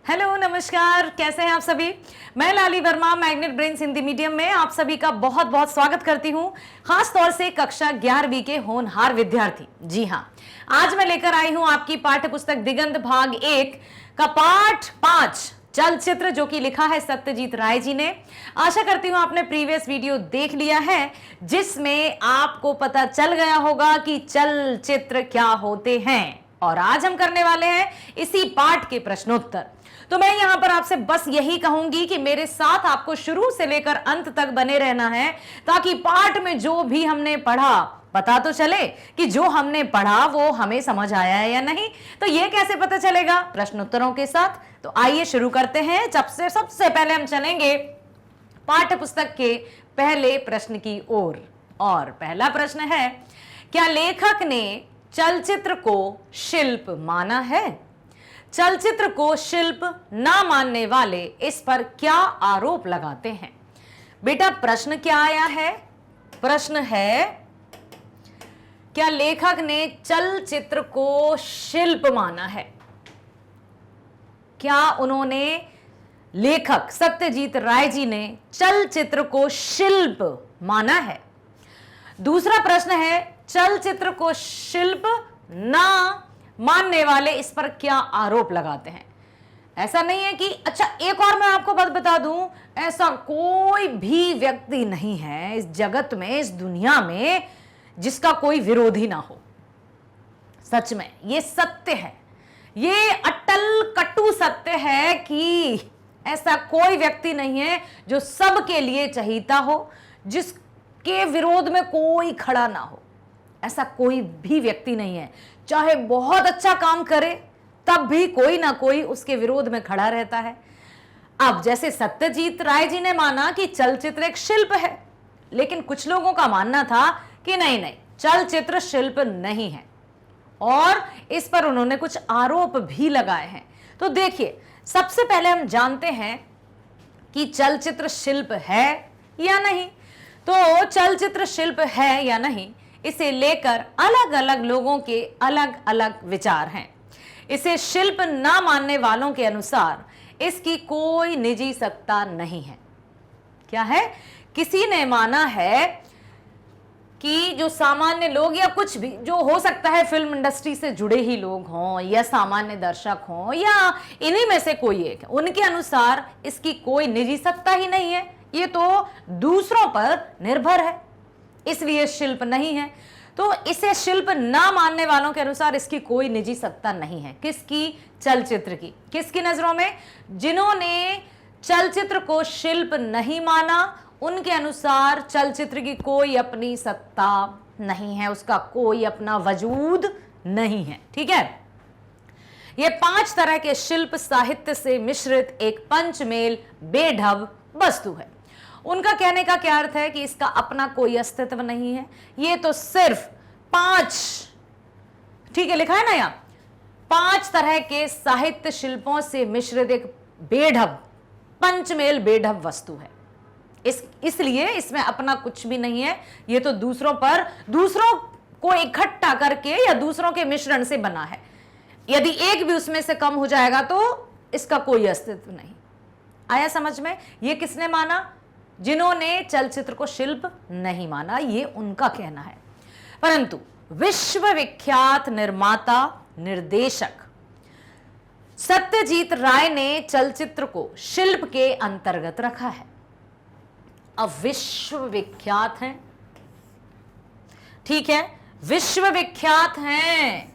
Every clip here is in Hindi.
हेलो नमस्कार, कैसे हैं आप सभी। मैं Lali Verma magnet brains Hindi medium में आप सभी का बहुत बहुत स्वागत करती हूं, खास तौर से कक्षा 11वीं के होनहार विद्यार्थी। जी हां, आज मैं लेकर आई हूं आपकी पाठ्य पुस्तक दिगंत भाग 1 का पाठ 5 चलचित्र, जो कि लिखा है सत्यजीत राय जी ने। आशा करती हूं आपने प्रीवियस वीडियो देख लिया है, जिसमें आपको पता चल गया होगा कि चलचित्र क्या होते हैं। और आज हम करने वाले हैं इसी पाठ के प्रश्नोत्तर। तो मैं यहां पर आपसे बस यही कहूंगी कि मेरे साथ आपको शुरू से लेकर अंत तक बने रहना है, ताकि पाठ में जो भी हमने पढ़ा पता तो चले कि जो हमने पढ़ा वो हमें समझ आया है या नहीं। तो ये कैसे पता चलेगा? प्रश्नोत्तरों के साथ। तो आइए शुरू करते हैं। सबसे पहले हम चलेंगे पाठ्य पुस्तक के पहले प्रश्न की ओर। और पहला प्रश्न है, क्या लेखक ने चलचित्र को शिल्प माना है? चलचित्र को शिल्प ना मानने वाले इस पर क्या आरोप लगाते हैं? बेटा प्रश्न क्या आया है? प्रश्न है, क्या लेखक ने चलचित्र को शिल्प माना है? क्या उन्होंने, लेखक सत्यजीत राय जी ने चलचित्र को शिल्प माना है? दूसरा प्रश्न है, चलचित्र को शिल्प ना मानने वाले इस पर क्या आरोप लगाते हैं? ऐसा नहीं है कि, अच्छा एक और मैं आपको बात बता दूं, ऐसा कोई भी व्यक्ति नहीं है इस जगत में, इस दुनिया में, जिसका कोई विरोधी ना हो। सच में ये सत्य है, ये अटल कटु सत्य है कि ऐसा कोई व्यक्ति नहीं है जो सबके लिए चहीता हो, जिसके विरोध में कोई खड़ा ना हो। ऐसा कोई भी व्यक्ति नहीं है, चाहे बहुत अच्छा काम करे तब भी कोई ना कोई उसके विरोध में खड़ा रहता है। अब जैसे सत्यजीत राय जी ने माना कि चलचित्र एक शिल्प है, लेकिन कुछ लोगों का मानना था कि नहीं नहीं, चलचित्र शिल्प नहीं है, और इस पर उन्होंने कुछ आरोप भी लगाए हैं। तो देखिए, सबसे पहले हम जानते हैं कि चलचित्र शिल्प है या नहीं। तो चलचित्र शिल्प है या नहीं, इसे लेकर अलग अलग लोगों के अलग अलग विचार हैं। इसे शिल्प ना मानने वालों के अनुसार इसकी कोई निजी सत्ता नहीं है। क्या है? किसी ने माना है कि जो सामान्य लोग, या कुछ भी जो हो सकता है, फिल्म इंडस्ट्री से जुड़े ही लोग हों या सामान्य दर्शक हों या इन्हीं में से कोई एक, उनके अनुसार इसकी कोई निजी सत्ता ही नहीं है, ये तो दूसरों पर निर्भर है, इसलिए शिल्प नहीं है। तो इसे शिल्प ना मानने वालों के अनुसार इसकी कोई निजी सत्ता नहीं है। किसकी? चलचित्र की। किसकी नजरों में? जिन्होंने चलचित्र को शिल्प नहीं माना, उनके अनुसार चलचित्र की कोई अपनी सत्ता नहीं है, उसका कोई अपना वजूद नहीं है। ठीक है, ये 5 तरह के शिल्प साहित्य से मिश्रित एक पंचमेल बेढब वस्तु है। उनका कहने का क्या अर्थ है कि इसका अपना कोई अस्तित्व नहीं है, ये तो सिर्फ 5, ठीक है लिखा है ना यहाँ, 5 तरह के साहित्य शिल्पों से मिश्रित एक बेढब, पंचमेल बेढब वस्तु है। इसलिए इसमें अपना कुछ भी नहीं है, ये तो दूसरों को इकट्ठा करके या दूसरों के मिश्रण से बना है। यदि एक भी उसमें से कम हो जाएगा तो इसका कोई अस्तित्व नहीं। आया समझ में? ये किसने माना? जिन्होंने चलचित्र को शिल्प नहीं माना, ये उनका कहना है। परंतु विश्वविख्यात निर्माता निर्देशक सत्यजीत राय ने चलचित्र को शिल्प के अंतर्गत रखा है। अब विश्वविख्यात हैं, ठीक है, विश्वविख्यात हैं,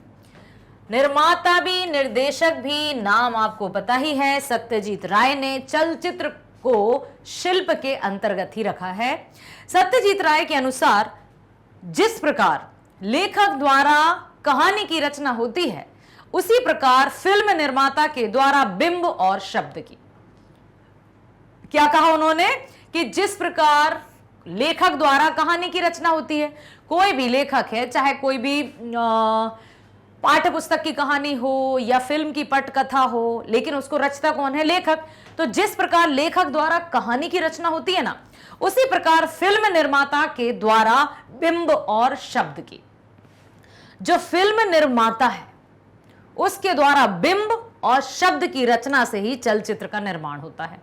निर्माता भी निर्देशक भी, नाम आपको पता ही है, सत्यजीत राय ने चलचित्र को शिल्प के अंतर्गत ही रखा है। सत्यजीत राय के अनुसार जिस प्रकार लेखक द्वारा कहानी की रचना होती है, उसी प्रकार फिल्म निर्माता के द्वारा बिंब और शब्द की। क्या कहा उन्होंने? कि जिस प्रकार लेखक द्वारा कहानी की रचना होती है, कोई भी लेखक है, चाहे कोई भी पाठ्य पुस्तक की कहानी हो या फिल्म की पटकथा हो, लेकिन उसको रचता कौन है? लेखक। तो जिस प्रकार लेखक द्वारा कहानी की रचना होती है ना, उसी प्रकार फिल्म निर्माता के द्वारा बिंब और शब्द की। जो फिल्म निर्माता है उसके द्वारा बिंब और शब्द की रचना से ही चलचित्र का निर्माण होता है।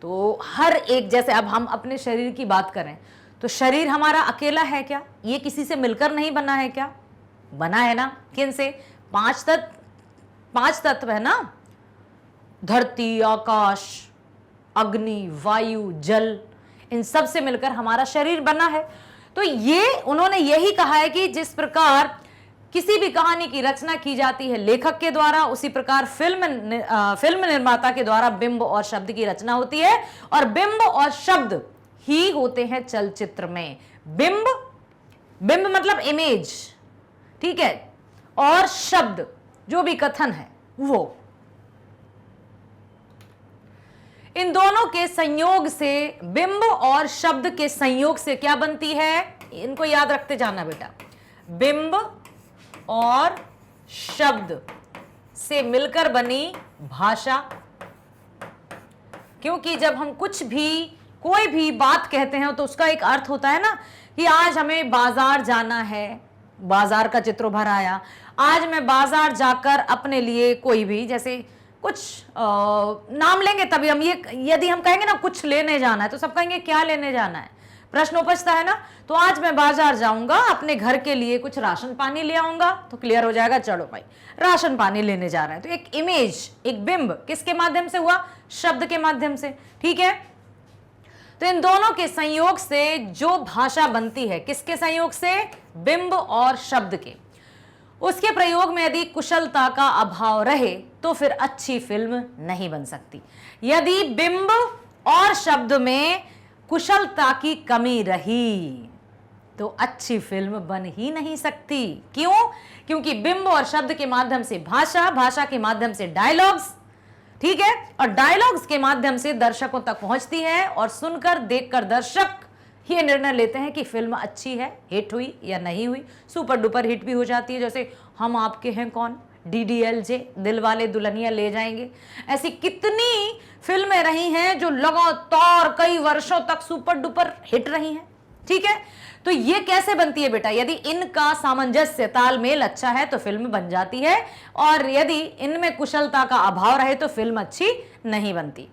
तो हर एक, जैसे अब हम अपने शरीर की बात करें तो शरीर हमारा अकेला है क्या? ये किसी से मिलकर नहीं बना है क्या? बना है ना। किन से? पांच तत्व है ना, धरती, आकाश, अग्नि, वायु, जल, इन सब से मिलकर हमारा शरीर बना है। तो ये उन्होंने यही कहा है कि जिस प्रकार किसी भी कहानी की रचना की जाती है लेखक के द्वारा, उसी प्रकार फिल्म निर्माता के द्वारा बिंब और शब्द की रचना होती है, और बिंब और शब्द ही होते हैं चलचित्र में। बिंब मतलब इमेज, ठीक है, और शब्द जो भी कथन है वो, इन दोनों के संयोग से, बिंब और शब्द के संयोग से क्या बनती है? इनको याद रखते जाना बेटा। बिंब और शब्द से मिलकर बनी भाषा। क्योंकि जब हम कुछ भी, कोई भी बात कहते हैं तो उसका एक अर्थ होता है ना, कि आज हमें बाजार जाना है, बाजार का चित्र भर आया। आज मैं बाजार जाकर अपने लिए कोई भी, जैसे कुछ नाम लेंगे तभी हम ये, यदि हम कहेंगे ना कुछ लेने जाना है तो सब कहेंगे क्या लेने जाना है, प्रश्न उपजता है ना। तो आज मैं बाजार जाऊंगा, अपने घर के लिए कुछ राशन पानी ले आऊंगा, तो क्लियर हो जाएगा, चलो भाई राशन पानी लेने जा रहे हैं। तो एक इमेज, एक बिंब किसके माध्यम से हुआ? शब्द के माध्यम से, ठीक है। तो इन दोनों के संयोग से जो भाषा बनती है, किसके संयोग से? बिंब और शब्द के। उसके प्रयोग में यदि कुशलता का अभाव रहे तो फिर अच्छी फिल्म नहीं बन सकती। यदि बिंब और शब्द में कुशलता की कमी रही तो अच्छी फिल्म बन ही नहीं सकती। क्यों? क्योंकि बिंब और शब्द के माध्यम से भाषा, भाषा के माध्यम से डायलॉग्स, ठीक है, और डायलॉग्स के माध्यम से दर्शकों तक पहुंचती है, और सुनकर देखकर दर्शक ये निर्णय लेते हैं कि फिल्म अच्छी है, हिट हुई या नहीं हुई। सुपर डुपर हिट भी हो जाती है, जैसे हम आपके हैं कौन, DDLJ, दिलवाले दुल्हनिया ले जाएंगे। ऐसी कितनी फिल्में रही हैं जो लगातार कई वर्षों तक सुपर डुपर हिट रही हैं, ठीक है। तो ये कैसे बनती है बेटा? यदि इनका सामंजस्य, तालमेल अच्छा है तो फिल्म बन जाती है, और यदि इनमें कुशलता का अभाव रहे तो फिल्म अच्छी नहीं बनती।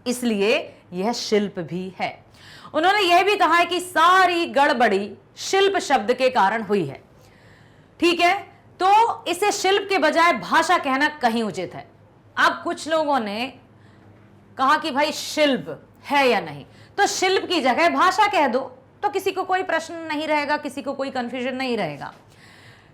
इसलिए यह शिल्प भी है। उन्होंने यह भी कहा है कि सारी गड़बड़ी शिल्प शब्द के कारण हुई है, ठीक है। तो इसे शिल्प के बजाय भाषा कहना कहीं उचित है। अब कुछ लोगों ने कहा कि भाई शिल्प है या नहीं, तो शिल्प की जगह भाषा कह दो, तो किसी को कोई प्रश्न नहीं रहेगा, किसी को कोई कंफ्यूजन नहीं रहेगा।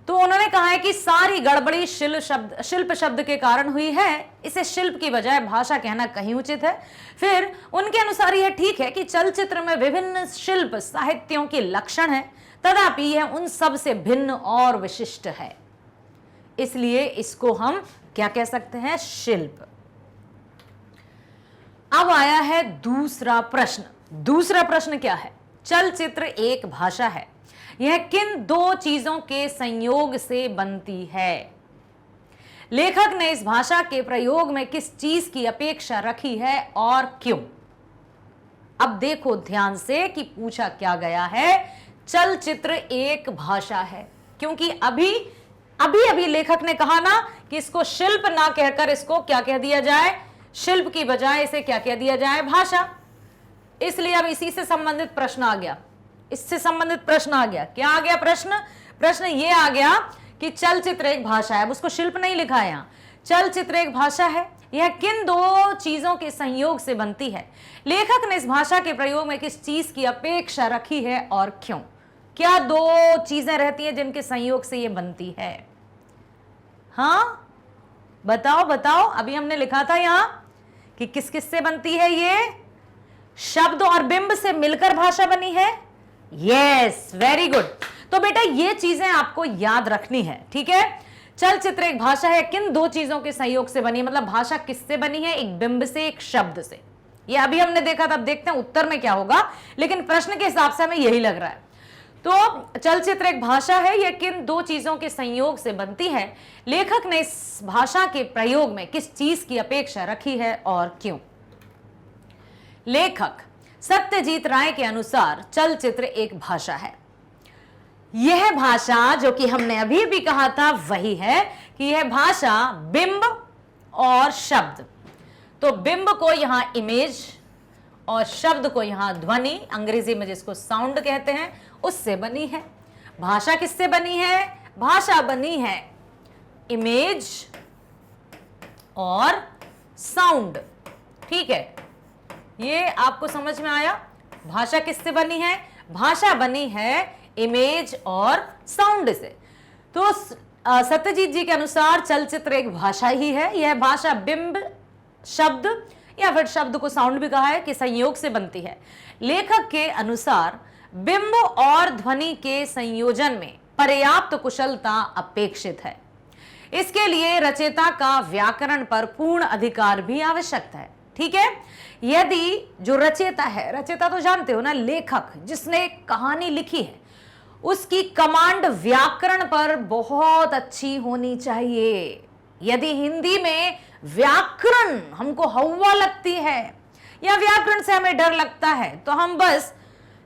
तो उन्होंने कहा है कि सारी गड़बड़ी शिल्प शब्द के कारण हुई है, इसे शिल्प की बजाय भाषा कहना कहीं उचित है। फिर उनके अनुसार यह ठीक है कि चलचित्र में विभिन्न शिल्प साहित्यों के लक्षण हैं, तथापि यह उन सब से भिन्न और विशिष्ट है, इसलिए इसको हम क्या कह सकते हैं? शिल्प। अब आया है दूसरा प्रश्न। दूसरा प्रश्न क्या है? चलचित्र एक भाषा है, यह किन दो चीजों के संयोग से बनती है? लेखक ने इस भाषा के प्रयोग में किस चीज की अपेक्षा रखी है और क्यों? अब देखो ध्यान से कि पूछा क्या गया है। चलचित्र एक भाषा है, क्योंकि अभी लेखक ने कहा ना कि इसको शिल्प ना कहकर इसको क्या कह दिया जाए? शिल्प की बजाय इसे क्या कह दिया जाए? भाषा। इसलिए अब इसी से संबंधित प्रश्न आ गया, इससे संबंधित प्रश्न आ गया। क्या आ गया प्रश्न ये आ गया कि चलचित्र एक भाषा है। अब उसको शिल्प नहीं लिखा है यहां, चलचित्र एक भाषा है, यह किन दो चीजों के संयोग से बनती है? लेखक ने इस भाषा के प्रयोग में किस चीज की अपेक्षा रखी है और क्यों? क्या दो चीजें रहती हैं जिनके संयोग से यह बनती है? हाँ बताओ। अभी हमने लिखा था यहां कि किस किस से बनती है ये? शब्द और बिंब से मिलकर भाषा बनी है। Yes, very good. तो बेटा ये चीजें आपको याद रखनी है, ठीक है। चलचित्र एक भाषा है, किन दो चीजों के संयोग से बनी, मतलब भाषा किससे बनी है? एक बिंब से, एक शब्द से। ये अभी हमने देखा था, अब देखते हैं उत्तर में क्या होगा, लेकिन प्रश्न के हिसाब से हमें यही लग रहा है। तो चलचित्र एक भाषा है, यह किन दो चीजों के संयोग से बनती है? लेखक ने इस भाषा के प्रयोग में किस चीज की अपेक्षा रखी है और क्यों? लेखक सत्यजीत राय के अनुसार चलचित्र एक भाषा है। यह भाषा जो कि हमने अभी भी कहा था वही है कि यह भाषा बिंब और शब्द, तो बिंब को यहां इमेज और शब्द को यहां ध्वनि, अंग्रेजी में जिसको साउंड कहते हैं, उससे बनी है। भाषा किससे बनी है? भाषा बनी है इमेज और साउंड। ठीक है, ये आपको समझ में आया? भाषा किससे बनी है? भाषा बनी है इमेज और साउंड से। तो सत्यजीत जी के अनुसार चलचित्र एक भाषा ही है। यह भाषा बिंब, शब्द या फिर शब्द को साउंड भी कहा है कि संयोग से बनती है। लेखक के अनुसार बिंब और ध्वनि के संयोजन में पर्याप्त कुशलता अपेक्षित है। इसके लिए रचयिता का व्याकरण पर पूर्ण अधिकार भी आवश्यक है। ठीक है, यदि जो रचयिता है, रचयिता तो जानते हो ना, लेखक जिसने एक कहानी लिखी है, उसकी कमांड व्याकरण पर बहुत अच्छी होनी चाहिए। यदि हिंदी में व्याकरण हमको हवा लगती है या व्याकरण से हमें डर लगता है, तो हम बस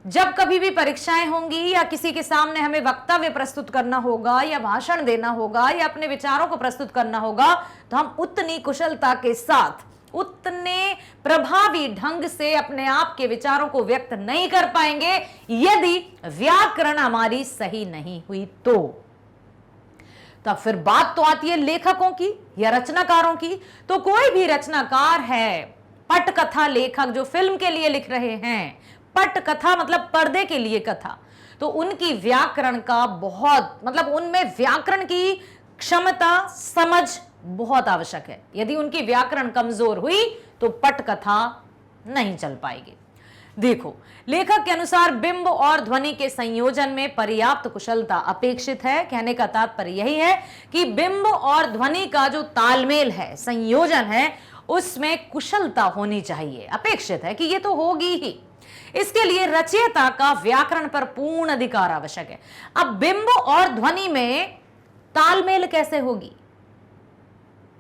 जब कभी भी परीक्षाएं होंगी या किसी के सामने हमें वक्तव्य प्रस्तुत करना होगा या भाषण देना होगा या अपने विचारों को प्रस्तुत करना होगा, तो हम उतनी कुशलता के साथ, उतने प्रभावी ढंग से अपने आप के विचारों को व्यक्त नहीं कर पाएंगे यदि व्याकरण हमारी सही नहीं हुई। तो तब फिर बात तो आती है लेखकों की या रचनाकारों की। तो कोई भी रचनाकार है, पटकथा लेखक जो फिल्म के लिए लिख रहे हैं, पटकथा मतलब पर्दे के लिए कथा, तो उनकी व्याकरण का बहुत, मतलब उनमें व्याकरण की क्षमता, समझ बहुत आवश्यक है। यदि उनकी व्याकरण कमजोर हुई तो पटकथा नहीं चल पाएगी। देखो, लेखक के अनुसार बिंब और ध्वनि के संयोजन में पर्याप्त कुशलता अपेक्षित है। कहने का तात्पर्य यही है कि बिंब और ध्वनि का जो तालमेल है, संयोजन है, उसमें कुशलता होनी चाहिए, अपेक्षित है कि ये तो होगी ही। इसके लिए रचयिता का व्याकरण पर पूर्ण अधिकार आवश्यक है। अब बिंब और ध्वनि में तालमेल कैसे होगी?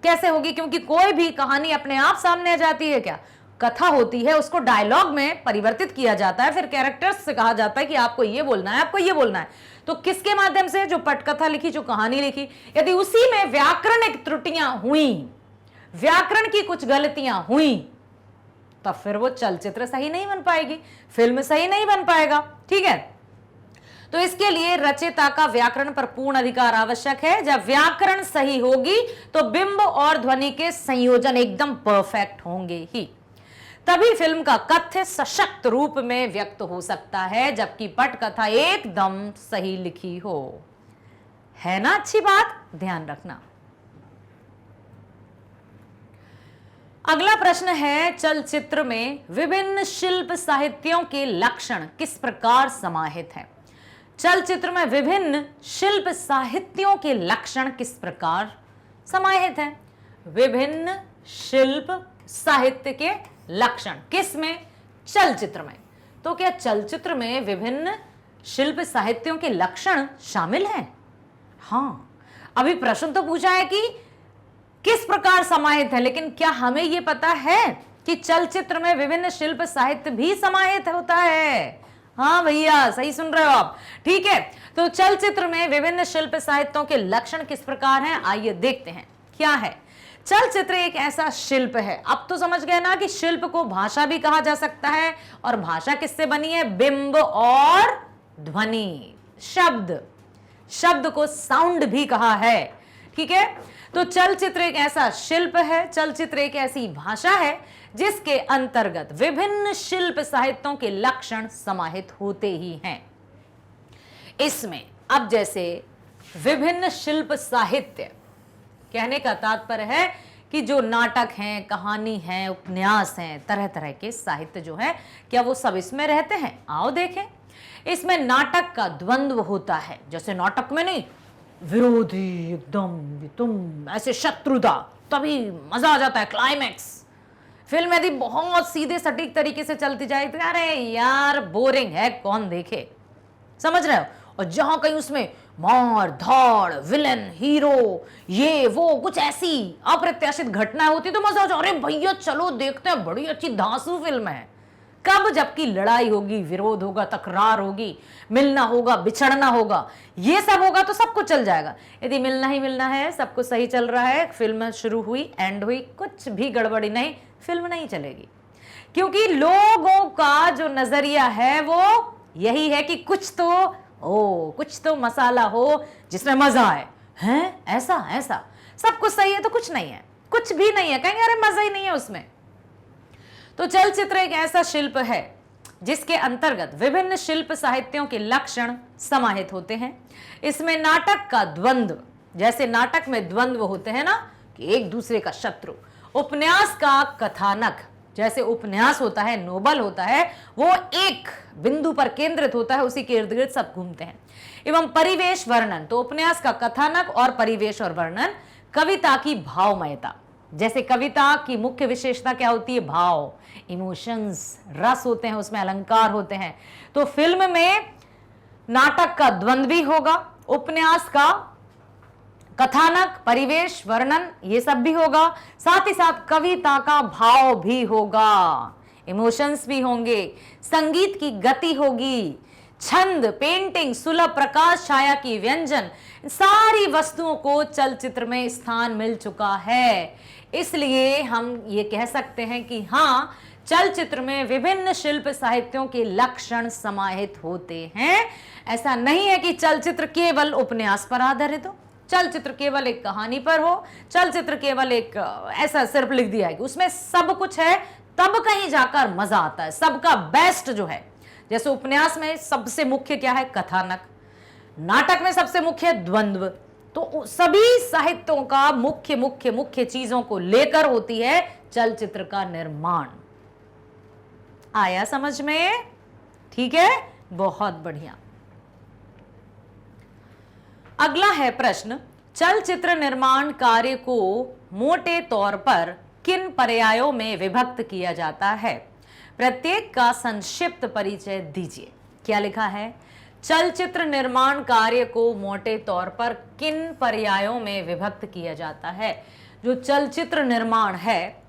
कैसे होगी? क्योंकि कोई भी कहानी अपने आप सामने आ जाती है क्या? कथा होती है, उसको डायलॉग में परिवर्तित किया जाता है, फिर कैरेक्टर्स से कहा जाता है कि आपको ये बोलना है, आपको ये बोलना है। तो किसके माध्यम से? जो पटकथा लिखी, जो कहानी लिखी, यदि उसी में व्याकरणिक त्रुटियां हुई, व्याकरण की कुछ गलतियां हुई, तब फिर वो चलचित्र सही नहीं बन पाएगी, फिल्म सही नहीं बन पाएगा। ठीक है, तो इसके लिए रचयिता का व्याकरण पर पूर्ण अधिकार आवश्यक है। जब व्याकरण सही होगी तो बिंब और ध्वनि के संयोजन एकदम परफेक्ट होंगे ही, तभी फिल्म का कथ्य सशक्त रूप में व्यक्त हो सकता है, जबकि पटकथा एकदम सही लिखी हो। है ना अच्छी बात? ध्यान रखना। अगला प्रश्न है, चलचित्र में विभिन्न शिल्प साहित्यों के लक्षण किस प्रकार समाहित हैं? चलचित्र में विभिन्न शिल्प साहित्यों के लक्षण किस प्रकार समाहित हैं? विभिन्न शिल्प साहित्य के लक्षण किस में? चलचित्र में। तो क्या चलचित्र में विभिन्न शिल्प साहित्यों के लक्षण शामिल हैं? हाँ, अभी प्रश्न तो पूछा है कि किस प्रकार समाहित है, लेकिन क्या हमें यह पता है कि चलचित्र में विभिन्न शिल्प साहित्य भी समाहित होता है? हाँ भैया, सही सुन रहे हो आप। ठीक है, तो चलचित्र में विभिन्न शिल्प साहित्यों के लक्षण किस प्रकार हैं, आइए देखते हैं क्या है। चलचित्र एक ऐसा शिल्प है, अब तो समझ गए ना कि शिल्प को भाषा भी कहा जा सकता है, और भाषा किससे बनी है? बिंब और ध्वनि, शब्द, शब्द को साउंड भी कहा है। ठीक है, तो चलचित्र एक ऐसा शिल्प है, चलचित्र एक ऐसी भाषा है जिसके अंतर्गत विभिन्न शिल्प साहित्यों के लक्षण समाहित होते ही हैं। इसमें अब जैसे विभिन्न शिल्प साहित्य, कहने का तात्पर्य है कि जो नाटक हैं, कहानी है, उपन्यास हैं, तरह तरह के साहित्य जो है, क्या वो सब इसमें रहते हैं? आओ देखें। इसमें नाटक का द्वंद्व होता है, जैसे नाटक में नहीं, विरोधी एकदम, तुम ऐसे शत्रुता, तभी मजा आ जाता है, क्लाइमैक्स। फिल्म यदि बहुत सीधे सटीक तरीके से चलती जाए तो अरे यार बोरिंग है, कौन देखे, समझ रहे हो? और जहां कहीं उसमें मार धाड़, विलन, हीरो, ये वो कुछ ऐसी अप्रत्याशित घटना होती तो मजा आ जाए, अरे भैया चलो देखते हैं, बड़ी अच्छी धांसू फिल्म है, कब? जबकि लड़ाई होगी, विरोध होगा, तकरार होगी, मिलना होगा, बिछड़ना होगा, ये सब होगा तो सब कुछ चल जाएगा। यदि मिलना ही मिलना है, सब कुछ सही चल रहा है, फिल्म शुरू हुई, एंड हुई, कुछ भी गड़बड़ी नहीं, फिल्म नहीं चलेगी। क्योंकि लोगों का जो नजरिया है वो यही है कि कुछ तो मसाला हो जिसमें मजा आए। हैं? ऐसा सब कुछ सही है तो कुछ नहीं है, कुछ भी नहीं है, कहेंगे अरे मजा ही नहीं है उसमें। तो चलचित्र एक ऐसा शिल्प है जिसके अंतर्गत विभिन्न शिल्प साहित्यों के लक्षण समाहित होते हैं। इसमें नाटक का द्वंद्व, जैसे नाटक में द्वंद्व होते हैं ना कि एक दूसरे का शत्रु, उपन्यास का कथानक, जैसे उपन्यास होता है, नोबल होता है, वो एक बिंदु पर केंद्रित होता है, उसी के इर्द गिर्द सब घूमते हैं। एवं परिवेश वर्णन, तो उपन्यास का कथानक और परिवेश और वर्णन। कविता की भावमयता, जैसे कविता की मुख्य विशेषता क्या होती है? भाव, इमोशंस, रस होते हैं, उसमें अलंकार होते हैं। तो फिल्म में नाटक का द्वंद्व भी होगा, उपन्यास का कथानक, परिवेश, वर्णन, ये सब भी होगा, साथ ही साथ कविता का भाव भी होगा, इमोशंस भी होंगे, संगीत की गति होगी, छंद, पेंटिंग, सुलभ प्रकाश, छाया की व्यंजन, सारी वस्तुओं को चलचित्र में स्थान मिल चुका है। इसलिए हम ये कह सकते हैं कि हाँ, चलचित्र में विभिन्न शिल्प साहित्यों के लक्षण समाहित होते हैं। ऐसा नहीं है कि चलचित्र केवल उपन्यास पर आधारित हो, चलचित्र केवल एक कहानी पर हो, चलचित्र केवल एक ऐसा सिर्फ लिख दिया है कि उसमें सब कुछ है, तब कहीं जाकर मजा आता है, सबका बेस्ट जो है। जैसे उपन्यास में सबसे मुख्य क्या है? कथानक। नाटक में सबसे मुख्य है द्वंद्व। तो सभी साहित्यों का मुख्य चीजों को लेकर होती है चलचित्र का निर्माण। आया समझ में? ठीक है, बहुत बढ़िया। अगला है प्रश्न, चलचित्र निर्माण कार्य को मोटे तौर पर किन पर्यायों में विभक्त किया जाता है? प्रत्येक का संक्षिप्त परिचय दीजिए। क्या लिखा है? चलचित्र निर्माण कार्य को मोटे तौर पर किन पर्यायों में विभक्त किया जाता है? जो चलचित्र निर्माण है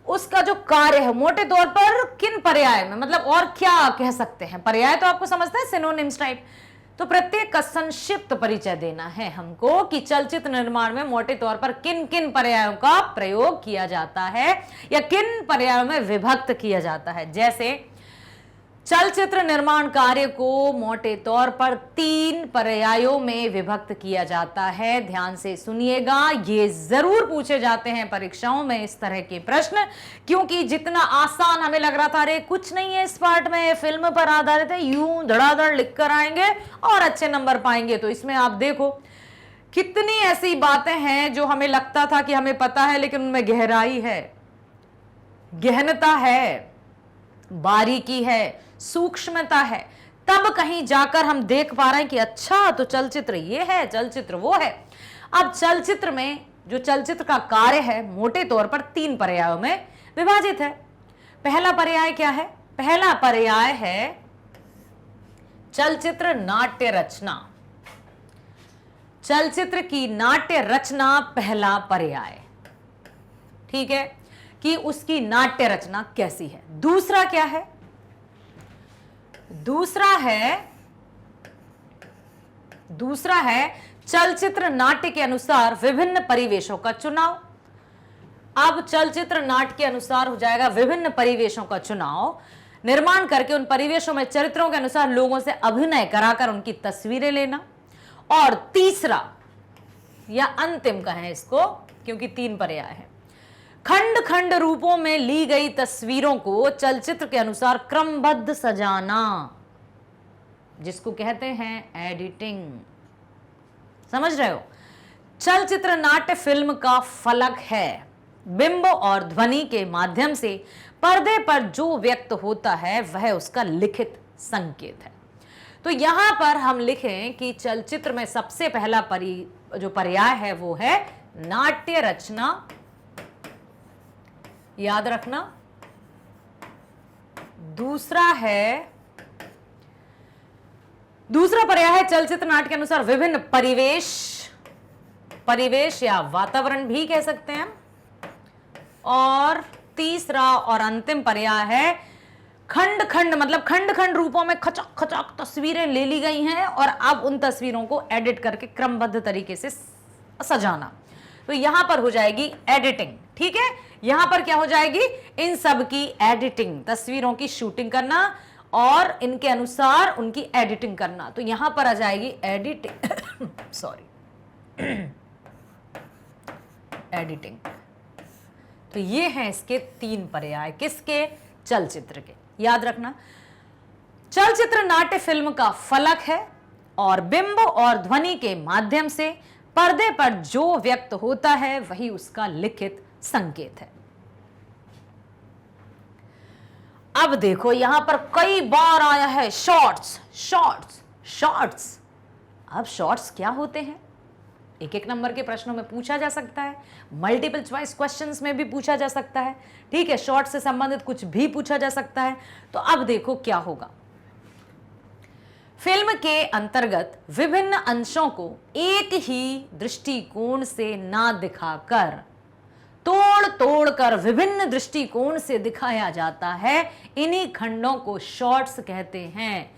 उसका जो कार्य है मोटे तौर पर किन पर्याय में, मतलब और क्या कह सकते हैं? पर्याय तो आपको समझते हैं, सिनोनिम्स टाइप। तो प्रत्येक का संक्षिप्त परिचय देना है हमको कि चलचित्र निर्माण में मोटे तौर पर किन किन पर्यायों का प्रयोग किया जाता है या किन पर्यायों में विभक्त किया जाता है। जैसे चलचित्र निर्माण कार्य को मोटे तौर पर 3 पर्यायों में विभक्त किया जाता है। ध्यान से सुनिएगा, ये जरूर पूछे जाते हैं परीक्षाओं में इस तरह के प्रश्न, क्योंकि जितना आसान हमें लग रहा था अरे कुछ नहीं है इस पार्ट में, फिल्म पर आधारित है, यूं धड़ाधड़ लिख कर आएंगे और अच्छे नंबर पाएंगे, तो इसमें आप देखो कितनी ऐसी बातें हैं जो हमें लगता था कि हमें पता है, लेकिन उनमें गहराई है, गहनता है, बारीकी है, सूक्ष्मता है। तब कहीं जाकर हम देख पा रहे हैं कि अच्छा तो चलचित्र ये है, चलचित्र वो है। अब चलचित्र में जो चलचित्र का कार्य है मोटे तौर पर 3 पर्यायों में विभाजित है। पहला पर्याय क्या है? पहला पर्याय है चलचित्र नाट्य रचना। चलचित्र की नाट्य रचना पहला पर्याय, ठीक है, कि उसकी नाट्य रचना कैसी है। दूसरा क्या है? दूसरा है चलचित्र नाट्य के अनुसार विभिन्न परिवेशों का चुनाव। अब चलचित्र नाट्य के अनुसार हो जाएगा विभिन्न परिवेशों का चुनाव, निर्माण करके उन परिवेशों में चरित्रों के अनुसार लोगों से अभिनय कराकर उनकी तस्वीरें लेना। और तीसरा या अंतिम कहें इसको, क्योंकि 3 पर्याय है, खंड खंड रूपों में ली गई तस्वीरों को चलचित्र के अनुसार क्रमबद्ध सजाना, जिसको कहते हैं एडिटिंग। समझ रहे हो? चलचित्र नाट्य फिल्म का फलक है। बिंब और ध्वनि के माध्यम से पर्दे पर जो व्यक्त होता है वह उसका लिखित संकेत है। तो यहां पर हम लिखें कि चलचित्र में सबसे पहला जो पर्याय है वो है नाट्य रचना, याद रखना। दूसरा पर्याय है चलचित्र नाट्य के अनुसार विभिन्न परिवेश या वातावरण भी कह सकते हैं। और तीसरा और अंतिम पर्याय है खंड खंड मतलब खंड खंड रूपों में खचाक खचाक तस्वीरें ले ली गई हैं और अब उन तस्वीरों को एडिट करके क्रमबद्ध तरीके से सजाना। तो यहां पर हो जाएगी एडिटिंग, ठीक है। यहां पर क्या हो जाएगी, इन सब की एडिटिंग, तस्वीरों की शूटिंग करना और इनके अनुसार उनकी एडिटिंग करना। तो यहां पर आ जाएगी एडिटिंग सॉरी एडिटिंग। तो ये हैं इसके 3 पर्याय, किसके, चलचित्र के। याद रखना, चलचित्र नाट्य फिल्म का फलक है और बिंब और ध्वनि के माध्यम से पर्दे पर जो व्यक्त होता है वही उसका लिखित संकेत है। अब देखो यहां पर कई बार आया है शॉर्ट्स शॉर्ट्स शॉर्ट्स। अब शॉर्ट्स क्या होते हैं, एक एक नंबर के प्रश्नों में पूछा जा सकता है, मल्टीपल चॉइस क्वेश्चंस में भी पूछा जा सकता है, ठीक है। शॉर्ट से संबंधित कुछ भी पूछा जा सकता है। तो अब देखो क्या होगा, फिल्म के अंतर्गत विभिन्न अंशों को एक ही दृष्टिकोण से ना दिखाकर तोड़ तोड़ कर विभिन्न दृष्टिकोण से दिखाया जाता है, इन्हीं खंडों को शॉर्ट्स कहते हैं।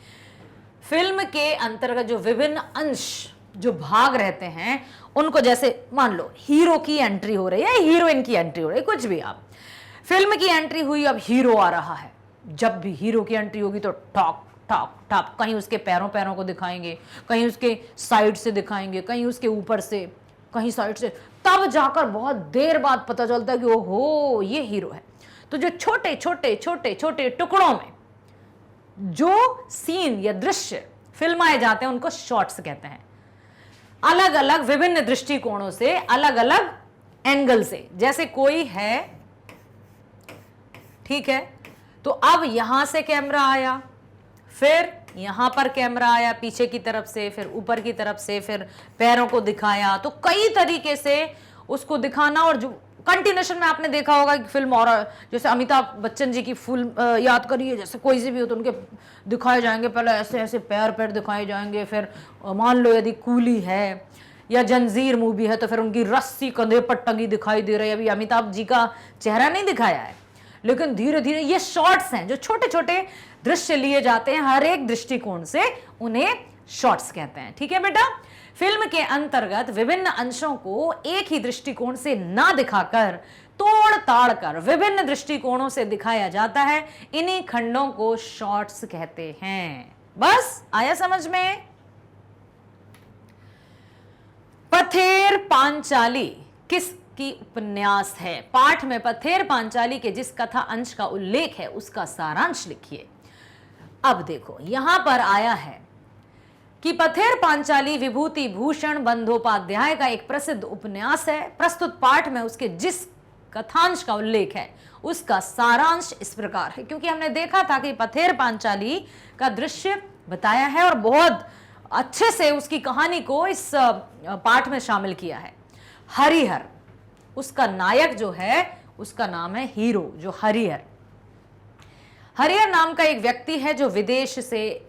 फिल्म के अंतर्गत जो विभिन्न अंश, जो भाग रहते हैं, उनको जैसे मान लो हीरो की एंट्री हो रही है, हीरोइन की एंट्री हो रही है, कुछ भी, आप फिल्म की एंट्री हुई, अब हीरो आ रहा है। जब भी हीरो की एंट्री होगी तो टॉक टॉक टॉक, कहीं उसके पैरों पैरों को दिखाएंगे, कहीं उसके साइड से दिखाएंगे, कहीं उसके ऊपर से, कहीं साइड से, तब जाकर बहुत देर बाद पता चलता है कि ओहो ये हीरो है। तो जो छोटे छोटे छोटे छोटे टुकड़ों में जो सीन या दृश्य फिल्माए जाते हैं उनको शॉर्ट्स कहते हैं। अलग अलग विभिन्न दृष्टिकोणों से, अलग अलग एंगल से, जैसे कोई है, ठीक है, तो अब यहां से कैमरा आया, फिर यहां पर कैमरा आया पीछे की तरफ से, फिर ऊपर की तरफ से, फिर पैरों को दिखाया। तो कई तरीके से उसको दिखाना। और जो कंटिन्यूशन में आपने देखा होगा कि फिल्म, और जैसे अमिताभ बच्चन जी की फिल्म याद करिए, जैसे कोई सी भी हो तो उनके दिखाए जाएंगे, पहले ऐसे ऐसे पैर पैर दिखाए जाएंगे, फिर मान लो यदि कूली है या जंजीर मूवी है तो फिर उनकी रस्सी कंधे पर टंगी दिखाई दे रही है। अभी अमिताभ जी का चेहरा नहीं दिखाया है, लेकिन धीरे धीरे ये शॉर्ट्स हैं, जो छोटे छोटे दृश्य लिए जाते हैं हर एक दृष्टिकोण से, उन्हें शॉर्ट्स कहते हैं, ठीक है बेटा। फिल्म के अंतर्गत विभिन्न अंशों को एक ही दृष्टिकोण से ना दिखाकर तोड़ ताड़ कर विभिन्न दृष्टिकोणों से दिखाया जाता है, इन्हीं खंडों को शॉर्ट्स कहते हैं। बस आया समझ में। पथेर पांचाली किसकी उपन्यास है? पाठ में पथेर पांचाली के जिस कथा अंश का उल्लेख है उसका सारांश लिखिए। अब देखो यहां पर आया है कि पथेर पांचाली विभूति भूषण बंदोपाध्याय का एक प्रसिद्ध उपन्यास है। प्रस्तुत पाठ में उसके जिस कथांश का उल्लेख है उसका सारांश इस प्रकार है। क्योंकि हमने देखा था कि पथेर पांचाली का दृश्य बताया है और बहुत अच्छे से उसकी कहानी को इस पाठ में शामिल किया है। हरिहर, उसका नायक जो है उसका नाम है हीरो, जो हरिहर। हरिहर नाम का एक व्यक्ति है जो विदेश से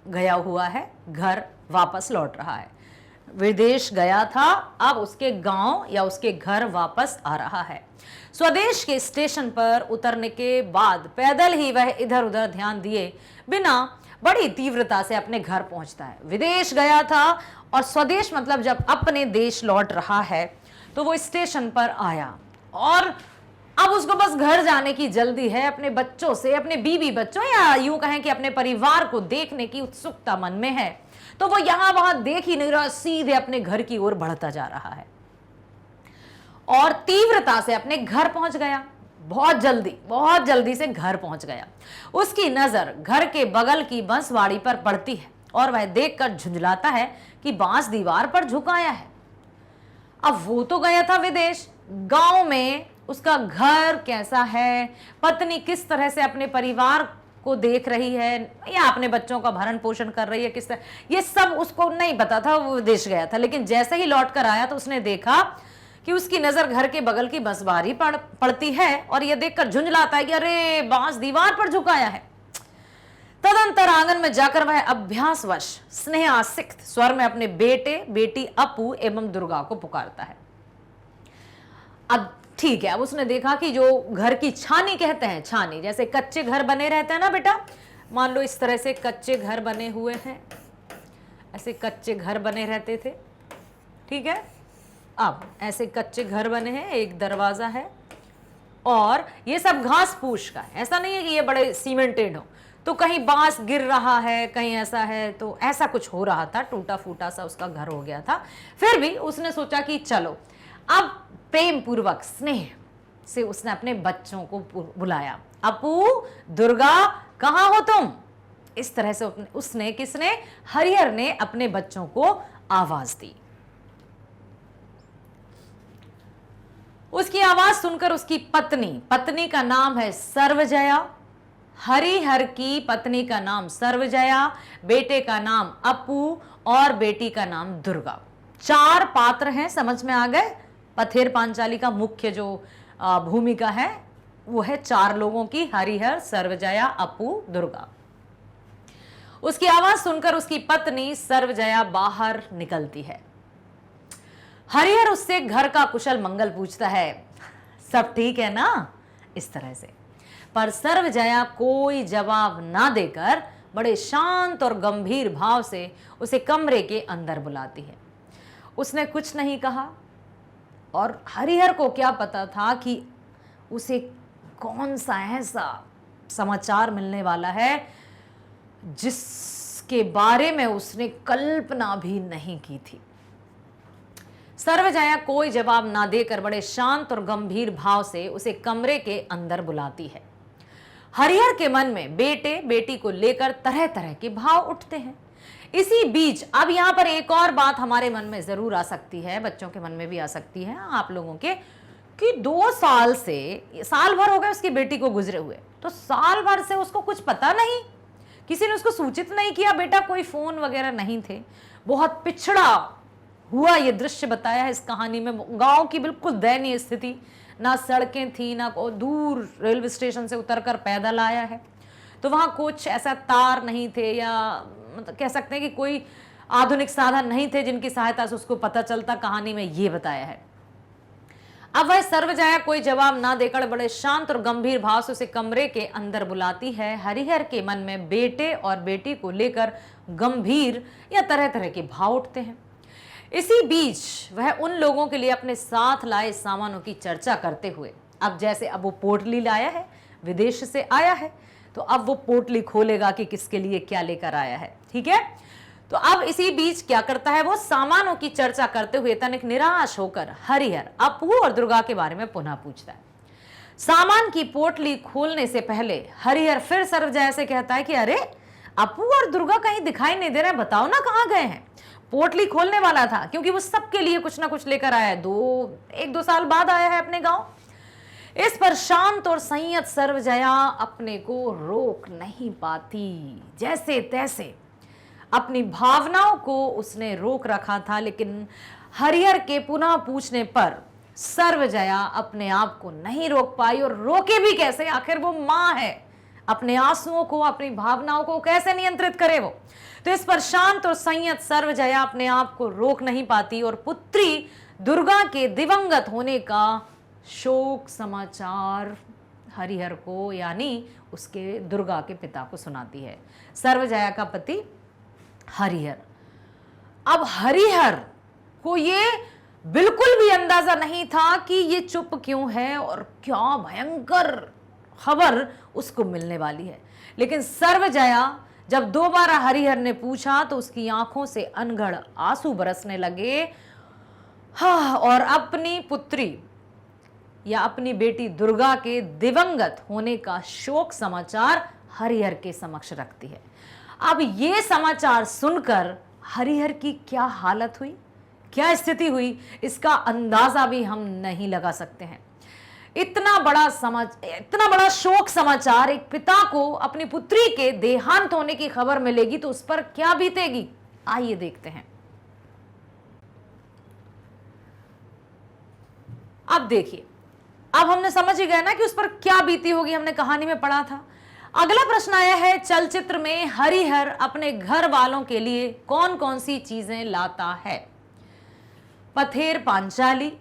गया हुआ है, घर वापस लौट रहा है। विदेश गया था, अब उसके गांव या उसके घर वापस आ रहा है। स्वदेश के स्टेशन पर उतरने के बाद पैदल ही वह इधर उधर ध्यान दिए बिना बड़ी तीव्रता से अपने घर पहुंचता है। विदेश गया था और स्वदेश मतलब जब अपने देश लौट रहा है तो वो स्टेशन पर आया और अब उसको बस घर जाने की जल्दी है, अपने बच्चों से, अपने बीवी बच्चों या यूं कहें कि अपने परिवार को देखने की उत्सुकता मन में है। तो वो यहां वहां देख ही नहीं रहा, सीधे अपने घर की ओर बढ़ता जा रहा है और तीव्रता से अपने घर पहुंच गया। बहुत जल्दी से घर पहुंच गया। उसकी नजर घर के बगल की बांसवाड़ी पर पड़ती है और वह देखकर झुंझलाता है कि बांस दीवार पर झुकाया है। अब वो तो गया था विदेश, गांव में उसका घर कैसा है, पत्नी किस तरह से अपने परिवार को देख रही है या अपने बच्चों का भरण पोषण कर रही है, किस तरह, ये सब उसको नहीं पता था। वो विदेश गया था, लेकिन जैसे ही लौट कर आया तो उसने देखा कि उसकी नजर घर के बगल की बांसबारी पड़ती है और यह देखकर झुंझलाता है कि अरे बांस दीवार पर झुकाया है। तदंतर आंगन में जाकर वह अभ्यासवश स्नेहासिक्त स्वर में अपने बेटे बेटी अपू एवं दुर्गा को पुकारता है। अब ठीक है, अब उसने देखा कि जो घर की छानी कहते हैं, छानी जैसे कच्चे घर बने रहते हैं ना बेटा, मान लो इस तरह से कच्चे घर बने हुए हैं, ऐसे कच्चे घर बने रहते थे, ठीक है। अब ऐसे कच्चे घर बने हैं, एक दरवाजा है और ये सब घास फूस का है, ऐसा नहीं है कि ये बड़े सीमेंटेड हो। तो कहीं बांस गिर रहा है, कहीं ऐसा है, तो ऐसा कुछ हो रहा था, टूटा फूटा सा उसका घर हो गया था। फिर भी उसने सोचा कि चलो अब प्रेम पूर्वक स्नेह से उसने अपने बच्चों को बुलाया, अपू, दुर्गा, कहाँ हो तुम। इस तरह से उसने, किसने, हरिहर ने अपने बच्चों को आवाज दी। उसकी आवाज सुनकर उसकी पत्नी का नाम है सर्वजया, हरिहर की पत्नी का नाम सर्वजया, बेटे का नाम अपू और बेटी का नाम दुर्गा। 4 पात्र हैं, समझ में आ गए। पथेर पांचाली का मुख्य जो भूमिका है वो है 4 लोगों की, हरिहर, सर्वजया, अपू, दुर्गा। उसकी आवाज सुनकर उसकी पत्नी सर्वजया बाहर निकलती है। हरिहर उससे घर का कुशल मंगल पूछता है, सब ठीक है ना, इस तरह से। पर सर्वजया कोई जवाब ना देकर बड़े शांत और गंभीर भाव से उसे कमरे के अंदर बुलाती है। उसने कुछ नहीं कहा और हरिहर को क्या पता था कि उसे कौन सा ऐसा समाचार मिलने वाला है जिसके बारे में उसने कल्पना भी नहीं की थी। सर्वजया कोई जवाब ना देकर बड़े शांत और गंभीर भाव से उसे कमरे के अंदर बुलाती है। हरिहर के मन में बेटे बेटी को लेकर तरह तरह के भाव उठते हैं। इसी बीच अब यहां पर एक और बात हमारे मन में जरूर आ सकती है, बच्चों के मन में भी आ सकती है, आप लोगों के, कि 2 साल से, साल भर हो गए उसकी बेटी को गुजरे हुए, तो साल भर से उसको कुछ पता नहीं, किसी ने उसको सूचित नहीं किया, बेटा कोई फोन वगैरह नहीं थे। बहुत पिछड़ा हुआ ये दृश्य बताया है इस कहानी में, गांव की बिल्कुल दयनीय स्थिति, ना सड़कें थी, ना दूर रेलवे स्टेशन से उतरकर पैदल आया है, तो वहां कुछ ऐसा तार नहीं थे, या मतलब कह सकते हैं कि कोई आधुनिक साधन नहीं थे जिनकी सहायता से उसको पता चलता। कहानी में ये बताया है। अब वह सर्वजया कोई जवाब ना देकर बड़े शांत और गंभीर भाव से उसे कमरे के अंदर बुलाती है। हरिहर के मन में बेटे और बेटी को लेकर गंभीर या तरह तरह के भाव उठते हैं। इसी बीच वह उन लोगों के लिए अपने साथ लाए सामानों की चर्चा करते हुए, अब जैसे अब वो पोटली लाया है, विदेश से आया है, तो अब वो पोटली खोलेगा कि किसके लिए क्या लेकर आया है, ठीक है। तो अब इसी बीच क्या करता है, वो सामानों की चर्चा करते हुए तनिक निराश होकर हरिहर, अपू और दुर्गा के बारे में पुनः पूछता है। सामान की पोटली खोलने से पहले हरिहर फिर सर्वजया से कहता है कि अरे अपू और दुर्गा कहीं दिखाई नहीं दे रहे, बताओ ना कहाँ गए हैं। पोटली खोलने वाला था क्योंकि वो सबके लिए कुछ ना कुछ लेकर आया है, 1-2 साल बाद आया है अपने गांव। इस पर शांत और संयत सर्वजया अपने को रोक नहीं पाती, जैसे तैसे अपनी भावनाओं को उसने रोक रखा था, लेकिन हरिहर के पुनः पूछने पर सर्वजया अपने आप को नहीं रोक पाई। और रोके भी कैसे, आखिर वो मां है, अपने आंसुओं को, अपनी भावनाओं को कैसे नियंत्रित करे वो। तो इस पर शांत और संयत सर्वजया अपने आप को रोक नहीं पाती और पुत्री दुर्गा के दिवंगत होने का शोक समाचार हरिहर को, यानी उसके दुर्गा के पिता को सुनाती है। सर्वजया का पति हरिहर। अब हरिहर को ये बिल्कुल भी अंदाजा नहीं था कि ये चुप क्यों है और क्या भयंकर खबर उसको मिलने वाली है। लेकिन सर्वजया जब दोबारा हरिहर ने पूछा तो उसकी आंखों से अनगढ़ आंसू बरसने लगे। हाँ, और अपनी पुत्री या अपनी बेटी दुर्गा के दिवंगत होने का शोक समाचार हरिहर के समक्ष रखती है। अब ये समाचार सुनकर हरिहर की क्या हालत हुई, क्या स्थिति हुई, इसका अंदाजा भी हम नहीं लगा सकते हैं। इतना बड़ा शोक समाचार एक पिता को अपनी पुत्री के देहांत होने की खबर मिलेगी तो उस पर क्या बीतेगी, आइए देखते हैं। अब देखिए, अब हमने समझ ही गए ना कि उस पर क्या बीती होगी, हमने कहानी में पढ़ा था। अगला प्रश्न आया है, चलचित्र में हरिहर अपने घर वालों के लिए कौन कौन सी चीजें लाता है। पथेर पांचाली,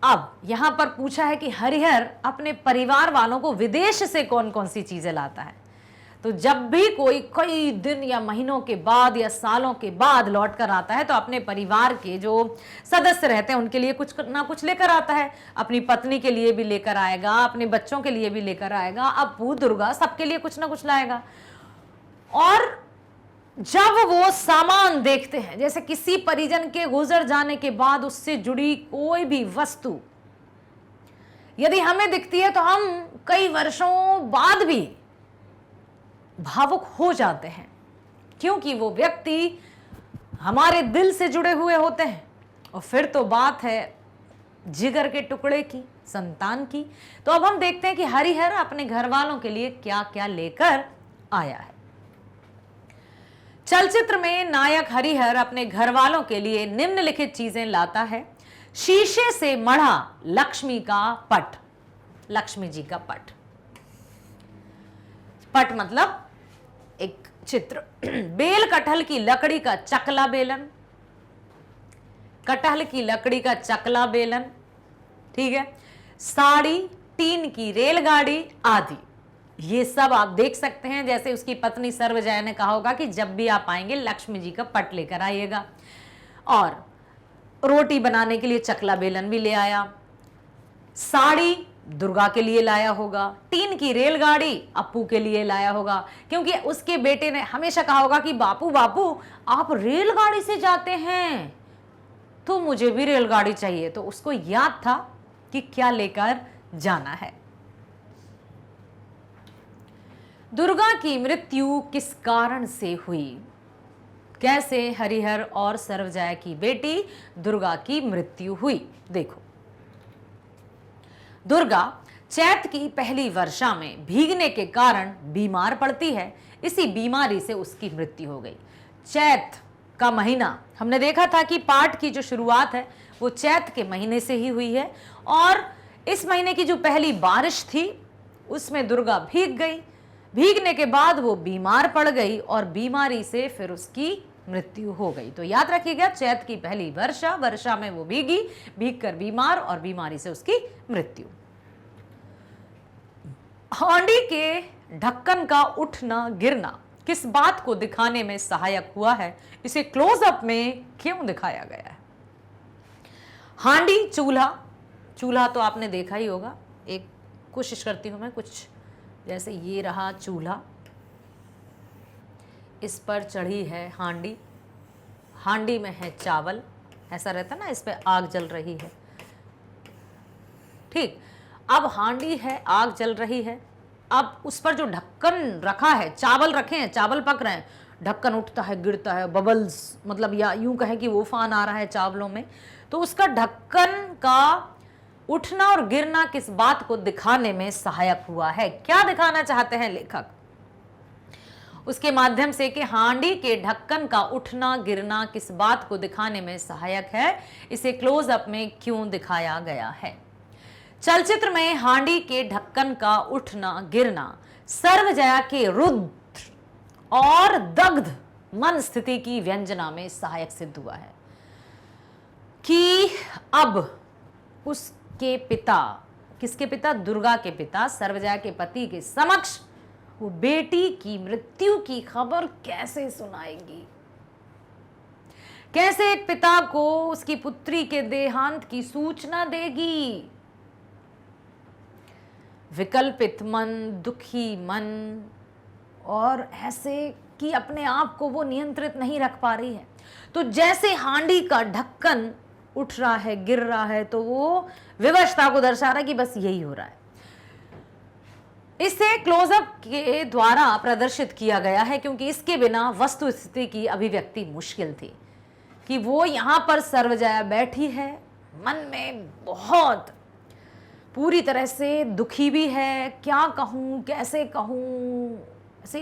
अब यहां पर पूछा है कि हरिहर अपने परिवार वालों को विदेश से कौन कौन सी चीजें लाता है। तो जब भी कोई कई दिन या महीनों के बाद या सालों के बाद लौट कर आता है तो अपने परिवार के जो सदस्य रहते हैं उनके लिए कुछ ना कुछ लेकर आता है। अपनी पत्नी के लिए भी लेकर आएगा, अपने बच्चों के लिए भी लेकर आएगा, अप्पू दुर्गा सबके लिए कुछ ना कुछ लाएगा। और जब वो सामान देखते हैं, जैसे किसी परिजन के गुजर जाने के बाद उससे जुड़ी कोई भी वस्तु यदि हमें दिखती है तो हम कई वर्षों बाद भी भावुक हो जाते हैं, क्योंकि वो व्यक्ति हमारे दिल से जुड़े हुए होते हैं। और फिर तो बात है जिगर के टुकड़े की, संतान की। तो अब हम देखते हैं कि हरिहर अपने घर वालों के लिए क्या क्या लेकर आया है। चलचित्र में नायक हरिहर अपने घर वालों के लिए निम्नलिखित चीजें लाता है। शीशे से मढ़ा लक्ष्मी का पट, लक्ष्मी जी का पट। पट मतलब एक चित्र। बेल कटहल की लकड़ी का चकला बेलन, कटहल की लकड़ी का चकला बेलन, ठीक है, साड़ी, टीन की रेलगाड़ी आदि। ये सब आप देख सकते हैं। जैसे उसकी पत्नी सर्वजया ने कहा होगा कि जब भी आप आएंगे लक्ष्मी जी का पट लेकर आइएगा। और रोटी बनाने के लिए चकला बेलन भी ले आया, साड़ी दुर्गा के लिए लाया होगा, टीन की रेलगाड़ी अप्पू के लिए लाया होगा, क्योंकि उसके बेटे ने हमेशा कहा होगा कि बापू बापू आप रेलगाड़ी से जाते हैं तो मुझे भी रेलगाड़ी चाहिए। तो उसको याद था कि क्या लेकर जाना है। दुर्गा की मृत्यु किस कारण से हुई? कैसे हरिहर और सर्वजया की बेटी दुर्गा की मृत्यु हुई? देखो, दुर्गा चैत की पहली वर्षा में भीगने के कारण बीमार पड़ती है। इसी बीमारी से उसकी मृत्यु हो गई। चैत का महीना हमने देखा था कि पाठ की जो शुरुआत है वो चैत के महीने से ही हुई है। और इस महीने की जो पहली बारिश थी उसमें दुर्गा भीग गई। भीगने के बाद वो बीमार पड़ गई और बीमारी से फिर उसकी मृत्यु हो गई। तो याद रखिएगा, चैत की पहली वर्षा, वर्षा में वो भीगी, भीग कर बीमार और बीमारी से उसकी मृत्यु। हांडी के ढक्कन का उठना गिरना किस बात को दिखाने में सहायक हुआ है? इसे क्लोजअप में क्यों दिखाया गया है? हांडी, चूल्हा, चूल्हा तो आपने देखा ही होगा। एक कोशिश करती हूं मैं, कुछ जैसे ये रहा चूल्हा, इस पर चढ़ी है हांडी, हांडी में है चावल, ऐसा रहता ना, इस पे आग जल रही है। ठीक, अब हांडी है, आग जल रही है, अब उस पर जो ढक्कन रखा है, चावल रखे हैं, चावल पक रहे हैं, ढक्कन उठता है, गिरता है, बबल्स, मतलब या यूं कहें कि उफान आ रहा है चावलों में। तो उसका ढक्कन का उठना और गिरना किस बात को दिखाने में सहायक हुआ है? क्या दिखाना चाहते हैं लेखक उसके माध्यम से कि हांडी के ढक्कन का उठना गिरना किस बात को दिखाने में सहायक है? इसे क्लोजअप में क्यों दिखाया गया है? चलचित्र में हांडी के ढक्कन का उठना गिरना सर्वजया के रुद्र और दग्ध मन स्थिति की व्यंजना में सहायक सिद्ध हुआ है कि अब उसके पिता, किसके पिता? दुर्गा के पिता, सर्वजया के पति के समक्ष वो बेटी की मृत्यु की खबर कैसे सुनाएगी? कैसे एक पिता को उसकी पुत्री के देहांत की सूचना देगी? विकल्पित मन, दुखी मन, और ऐसे कि अपने आप को वो नियंत्रित नहीं रख पा रही है। तो जैसे हांडी का ढक्कन उठ रहा है, गिर रहा है, तो वो विवशता को दर्शा रहा है कि बस यही हो रहा है। इसे क्लोजअप के द्वारा प्रदर्शित किया गया है क्योंकि इसके बिना वस्तु स्थिति की अभिव्यक्ति मुश्किल थी कि वो यहां पर सर्वजया बैठी है, मन में बहुत पूरी तरह से दुखी भी है, क्या कहूं, कैसे कहूं, ऐसे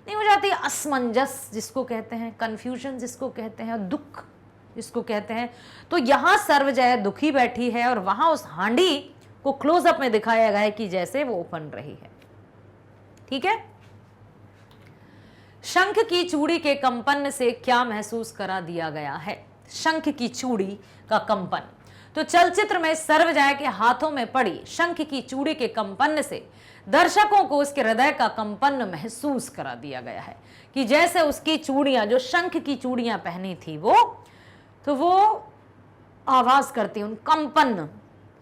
नहीं हो जाती असमंजस जिसको कहते हैं, कंफ्यूजन जिसको कहते हैं, दुख जिसको कहते हैं। तो यहां सर्वजया दुखी बैठी है और वहां उस हांडी को क्लोजअप में दिखाया गया है कि जैसे वो ओपन रही है। ठीक है। शंख की चूड़ी के कंपन से क्या महसूस करा दिया गया है? शंख की चूड़ी का कंपन, तो चलचित्र में सर्वजया के हाथों में पड़ी शंख की चूड़ी के कंपन से दर्शकों को उसके हृदय का कंपन महसूस करा दिया गया है कि जैसे उसकी चूड़ियां, जो शंख की चूड़ियां पहनी थी वो आवाज करती, उन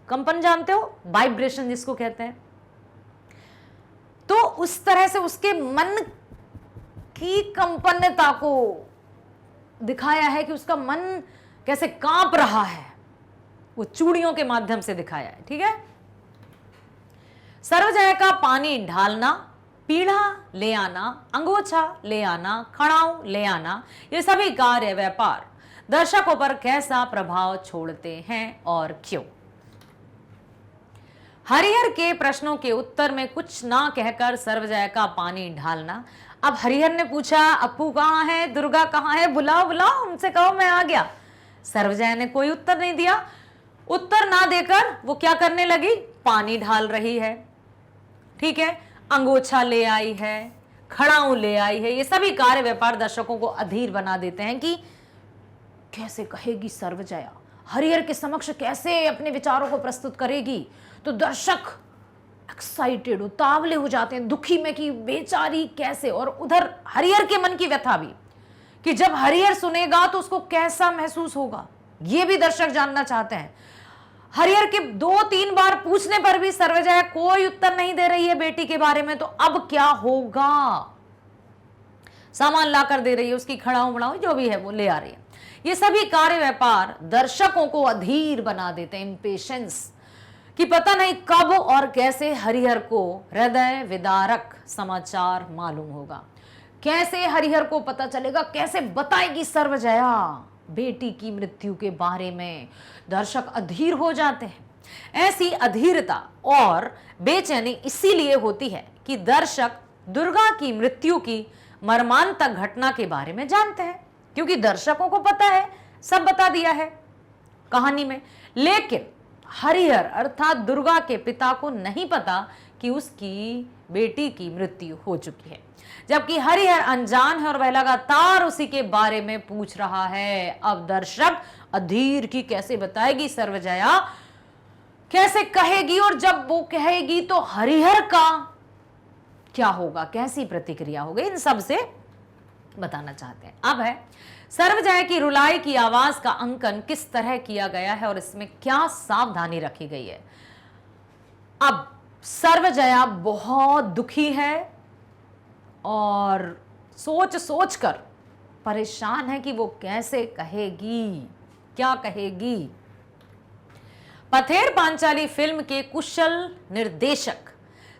कंपन जानते हो, वाइब्रेशन जिसको कहते हैं। तो उस तरह से उसके मन की कंपन्यता को दिखाया है कि उसका मन कैसे कांप रहा है, वो चूड़ियों के माध्यम से दिखाया है। ठीक है। सर्वजया का पानी ढालना, पीढ़ा ले आना, अंगोछा ले आना, खड़ाऊ ले आना, ये सभी कार्य व्यापार दर्शकों पर कैसा प्रभाव छोड़ते हैं और क्यों? हरिहर के प्रश्नों के उत्तर में कुछ ना कहकर सर्वजया का पानी ढालना। अब हरिहर ने पूछा, अप्पू कहाँ है, दुर्गा कहाँ है, बुलाओ बुलाओ, उनसे कहो मैं आ गया। सर्वजया ने कोई उत्तर नहीं दिया। उत्तर ना देकर वो क्या करने लगी, पानी ढाल रही है। ठीक है, अंगोछा ले आई है, खड़ाऊ ले आई है, ये सभी कार्य व्यापार दर्शकों को अधीर बना देते हैं कि कैसे कहेगी सर्वजया, हरिहर के समक्ष कैसे अपने विचारों को प्रस्तुत करेगी। तो दर्शक एक्साइटेड, उतावले हो जाते हैं, दुखी में कि बेचारी कैसे। और उधर हरिहर के मन की व्यथा भी कि जब हरिहर सुनेगा तो उसको कैसा महसूस होगा, ये भी दर्शक जानना चाहते हैं। हरिहर के 2-3 बार पूछने पर भी सर्वजया कोई उत्तर नहीं दे रही है बेटी के बारे में, तो अब क्या होगा। सामान लाकर दे रही है, उसकी खड़ाऊ बड़ाऊ जो भी है वो ले आ रही है। ये सभी कार्य व्यापार दर्शकों को अधीर बना देते हैं, इम्पेशेंस, कि पता नहीं कब और कैसे हरिहर को हृदय विदारक समाचार मालूम होगा, कैसे हरिहर को पता चलेगा, कैसे बताएगी सर्वजया बेटी की मृत्यु के बारे में। दर्शक अधीर हो जाते हैं। ऐसी अधीरता और बेचैनी इसीलिए होती है कि दर्शक दुर्गा की मृत्यु की मर्मांतक घटना के बारे में जानते हैं, क्योंकि दर्शकों को पता है, सब बता दिया है कहानी में। लेकिन हरिहर अर्थात दुर्गा के पिता को नहीं पता कि उसकी बेटी की मृत्यु हो चुकी है, जबकि हरिहर अनजान है और वह लगातार उसी के बारे में पूछ रहा है। अब दर्शक अधीर की कैसे बताएगी सर्वजया, कैसे कहेगी, और जब वो कहेगी तो हरिहर का क्या होगा, कैसी प्रतिक्रिया होगी, इन सब से बताना चाहते हैं। अब है सर्वजया की रुलाई की आवाज का अंकन किस तरह किया गया है और इसमें क्या सावधानी रखी गई है। अब सर्वजया बहुत दुखी है और सोच सोच कर परेशान है कि वो कैसे कहेगी, क्या कहेगी। पथेर पांचाली फिल्म के कुशल निर्देशक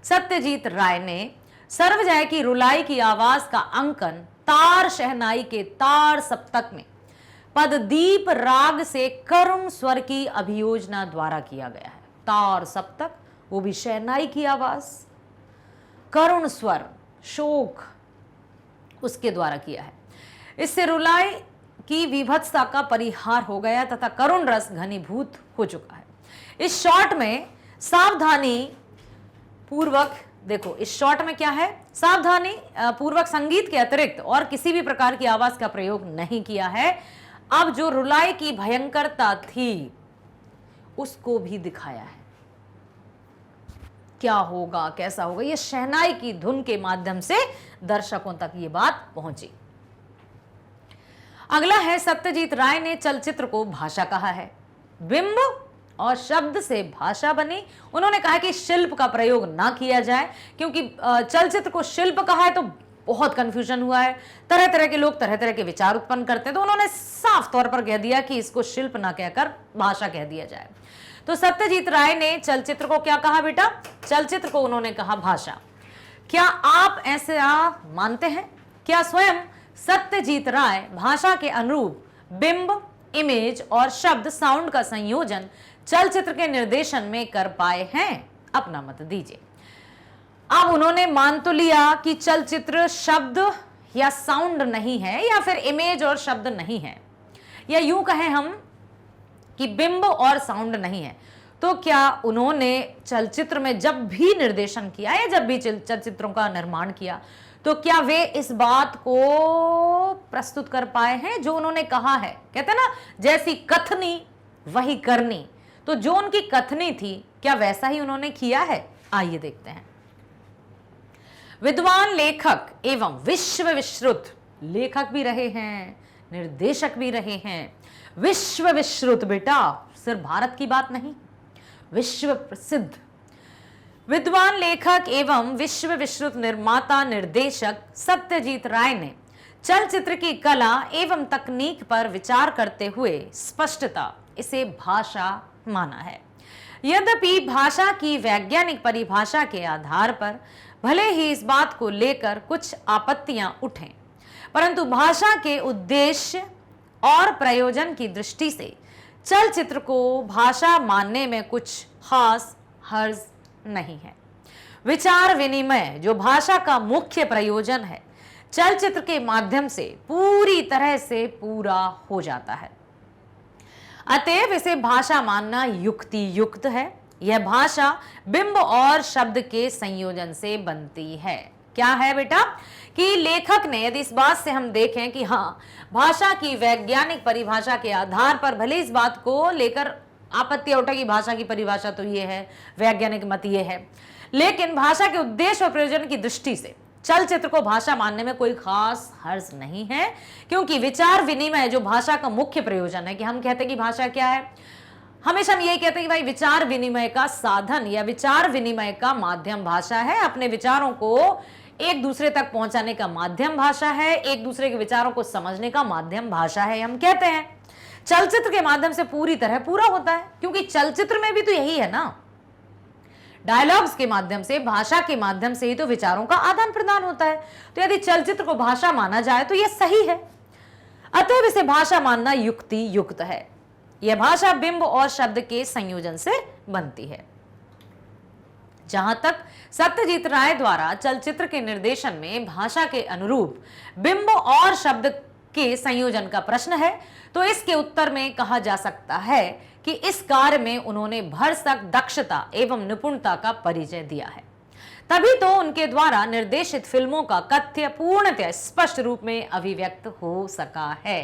सत्यजीत राय ने सर्वजया की रुलाई की आवाज का अंकन तार शहनाई के तार सप्तक में पददीप राग से करुण स्वर की अभियोजना द्वारा किया गया है। तार सप्तक, वो भी शहनाई की आवाज, करुण स्वर, शोक, उसके द्वारा किया है। इससे रुलाई की विभत्सता का परिहार हो गया तथा करुण रस घनीभूत हो चुका है। इस शॉट में सावधानी पूर्वक, देखो इस शॉट में क्या है, सावधानी पूर्वक संगीत के अतिरिक्त और किसी भी प्रकार की आवाज का प्रयोग नहीं किया है। अब जो रुलाई की भयंकरता थी उसको भी दिखाया है, क्या होगा, कैसा होगा, ये शहनाई की धुन के माध्यम से दर्शकों तक ये बात पहुंची। अगला है, सत्यजीत राय ने चलचित्र को भाषा कहा है। बिंब और शब्द से भाषा बनी। उन्होंने कहा कि शिल्प का प्रयोग ना किया जाए, क्योंकि चलचित्र को शिल्प कहा है तो बहुत कंफ्यूजन हुआ है, तरह तरह के लोग तरह तरह के विचार उत्पन्न करते हैं। तो उन्होंने साफ तौर पर कह दिया कि इसको शिल्प ना कहकर भाषा कह दिया जाए। तो सत्यजीत राय ने चलचित्र को क्या कहा बेटा, चलचित्र को उन्होंने कहा भाषा। क्या आप ऐसा मानते हैं? क्या स्वयं सत्यजीत राय भाषा के अनुरूप बिंब, इमेज और शब्द, साउंड का संयोजन चलचित्र के निर्देशन में कर पाए हैं? अपना मत दीजिए। अब उन्होंने मान तो लिया कि चलचित्र शब्द या साउंड नहीं है, या फिर इमेज और शब्द नहीं है, या यूं कहें हम कि बिंब और साउंड नहीं है। तो क्या उन्होंने चलचित्र में जब भी निर्देशन किया या जब भी चलचित्रों का निर्माण किया, तो क्या वे इस बात को प्रस्तुत कर पाए हैं जो उन्होंने कहा है? कहते हैं ना, जैसी कथनी वही करनी। तो जो उनकी कथनी थी क्या वैसा ही उन्होंने किया है? आइए देखते हैं। विद्वान लेखक एवं विश्व विश्रुत लेखक भी रहे हैं, निर्देशक भी रहे हैं। विश्व विश्रुत बेटा, सिर्फ भारत की बात नहीं, विश्व प्रसिद्ध विद्वान लेखक एवं विश्व विश्रुत निर्माता निर्देशक सत्यजीत राय ने चलचित्र की कला एवं तकनीक पर विचार करते हुए स्पष्टता इसे भाषा माना है। यद्यपि भाषा की वैज्ञानिक परिभाषा के आधार पर भले ही इस बात को लेकर कुछ आपत्तियां उठें, परंतु भाषा के उद्देश्य और प्रयोजन की दृष्टि से चलचित्र को भाषा मानने में कुछ खास हर्ज नहीं है। विचार विनिमय जो भाषा का मुख्य प्रयोजन है, चलचित्र के माध्यम से पूरी तरह से पूरा हो जाता है। अतएव इसे भाषा मानना युक्ति युक्त है। यह भाषा बिंब और शब्द के संयोजन से बनती है। क्या है बेटा कि लेखक ने, यदि इस बात से हम देखें कि हाँ, भाषा की वैज्ञानिक परिभाषा के आधार पर भले इस बात को लेकर आपत्ति उठेगी, भाषा की परिभाषा तो ये है, वैज्ञानिक मत ये है, लेकिन भाषा के उद्देश्य और प्रयोजन की दृष्टि से चलचित्र को भाषा मानने में कोई खास हर्ज नहीं है, क्योंकि विचार विनिमय जो भाषा का मुख्य प्रयोजन है, कि हम कहते हैं कि भाषा क्या है, हमेशा हम यही कहते हैं कि भाई विचार विनिमय का साधन या विचार विनिमय का माध्यम भाषा है, अपने विचारों को एक दूसरे तक पहुंचाने का माध्यम भाषा है, एक दूसरे के विचारों को समझने का माध्यम भाषा है। हम कहते हैं चलचित्र के माध्यम से पूरी तरह पूरा होता है, क्योंकि चलचित्र में भी तो यही है ना, डायलॉग्स के माध्यम से, भाषा के माध्यम से ही तो विचारों का आदान प्रदान होता है। तो यदि चलचित्र को भाषा माना जाए तो यह सही है। अतएव इसे भाषा मानना युक्ति युक्त है। यह भाषा बिंब और शब्द के संयोजन से बनती है। जहां तक सत्यजीत राय द्वारा चलचित्र के निर्देशन में भाषा के अनुरूप बिंब और शब्द के संयोजन का प्रश्न है, तो इसके उत्तर में कहा जा सकता है कि इस कार्य में उन्होंने भरसक दक्षता एवं निपुणता का परिचय दिया है। तभी तो उनके द्वारा निर्देशित फिल्मों का कथ्य पूर्णतः स्पष्ट रूप में अभिव्यक्त हो सका है।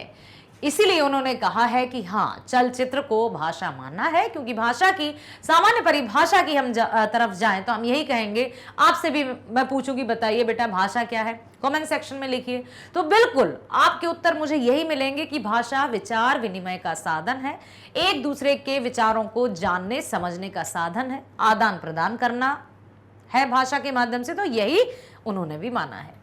इसीलिए उन्होंने कहा है कि हाँ, चलचित्र को भाषा मानना है, क्योंकि भाषा की सामान्य परिभाषा की हम तरफ जाएं तो हम यही कहेंगे। आपसे भी मैं पूछूंगी, बताइए बेटा भाषा क्या है, कमेंट सेक्शन में लिखिए, तो बिल्कुल आपके उत्तर मुझे यही मिलेंगे कि भाषा विचार विनिमय का साधन है, एक दूसरे के विचारों को जानने समझने का साधन है, आदान प्रदान करना है भाषा के माध्यम से। तो यही उन्होंने भी माना है।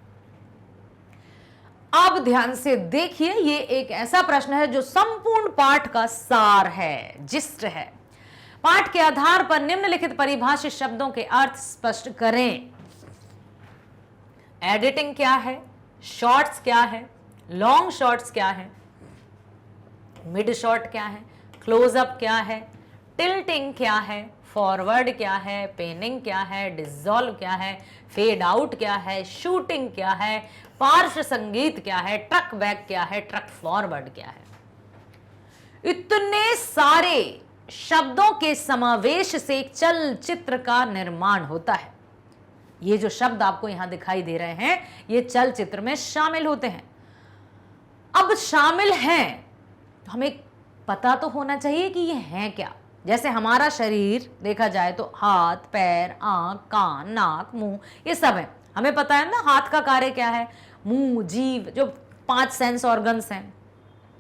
अब ध्यान से देखिए, ये एक ऐसा प्रश्न है जो संपूर्ण पाठ का सार है, जिस्ट है। पाठ के आधार पर निम्नलिखित परिभाषित शब्दों के अर्थ स्पष्ट करें। एडिटिंग क्या है, शॉर्ट्स क्या है, लॉन्ग शॉर्ट्स क्या है, मिड शॉट क्या है, क्लोजअप क्या है, टिल्टिंग क्या है, फॉरवर्ड क्या है, पेनिंग क्या है, डिसॉल्व क्या है, फेड आउट क्या है, शूटिंग क्या है, पार्श्व संगीत क्या है, ट्रक बैक क्या है, ट्रक फॉरवर्ड क्या है। इतने सारे शब्दों के समावेश से एक चलचित्र का निर्माण होता है। ये जो शब्द आपको यहां दिखाई दे रहे हैं, ये चलचित्र में शामिल होते हैं। अब शामिल हैं तो हमें पता तो होना चाहिए कि ये हैं क्या। जैसे हमारा शरीर देखा जाए तो हाथ, पैर, आंख, कान, नाक, मुंह, ये सब है, हमें पता है ना हाथ का कार्य क्या है, मुंह, जीभ, जो 5 सेंस ऑर्गन्स हैं,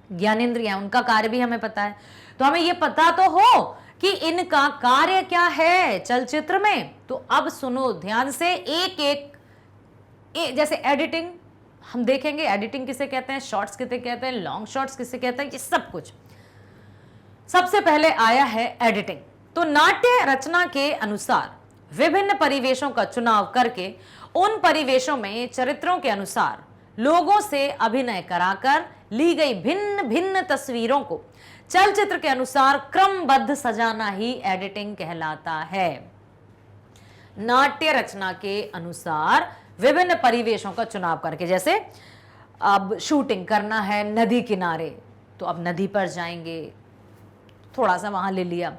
ज्ञानेंद्रियां, उनका कार्य भी हमें पता है। तो हमें ये पता तो हो कि इनका कार्य क्या है चलचित्र में। तो अब सुनो ध्यान से, एक एक जैसे एडिटिंग हम देखेंगे, एडिटिंग किसे कहते हैं, शॉर्ट्स किसे कहते हैं, लॉन्ग शॉर्ट्स किसे कहते हैं, ये सब कुछ। सबसे पहले आया है एडिटिंग। तो नाट्य रचना के अनुसार विभिन्न परिवेशों का चुनाव करके उन परिवेशों में चरित्रों के अनुसार लोगों से अभिनय कराकर ली गई भिन्न भिन्न तस्वीरों को चलचित्र के अनुसार क्रमबद्ध सजाना ही एडिटिंग कहलाता है। नाट्य रचना के अनुसार विभिन्न परिवेशों का चुनाव करके, जैसे अब शूटिंग करना है नदी किनारे, तो अब नदी पर जाएंगे, थोड़ा सा वहां ले लिया।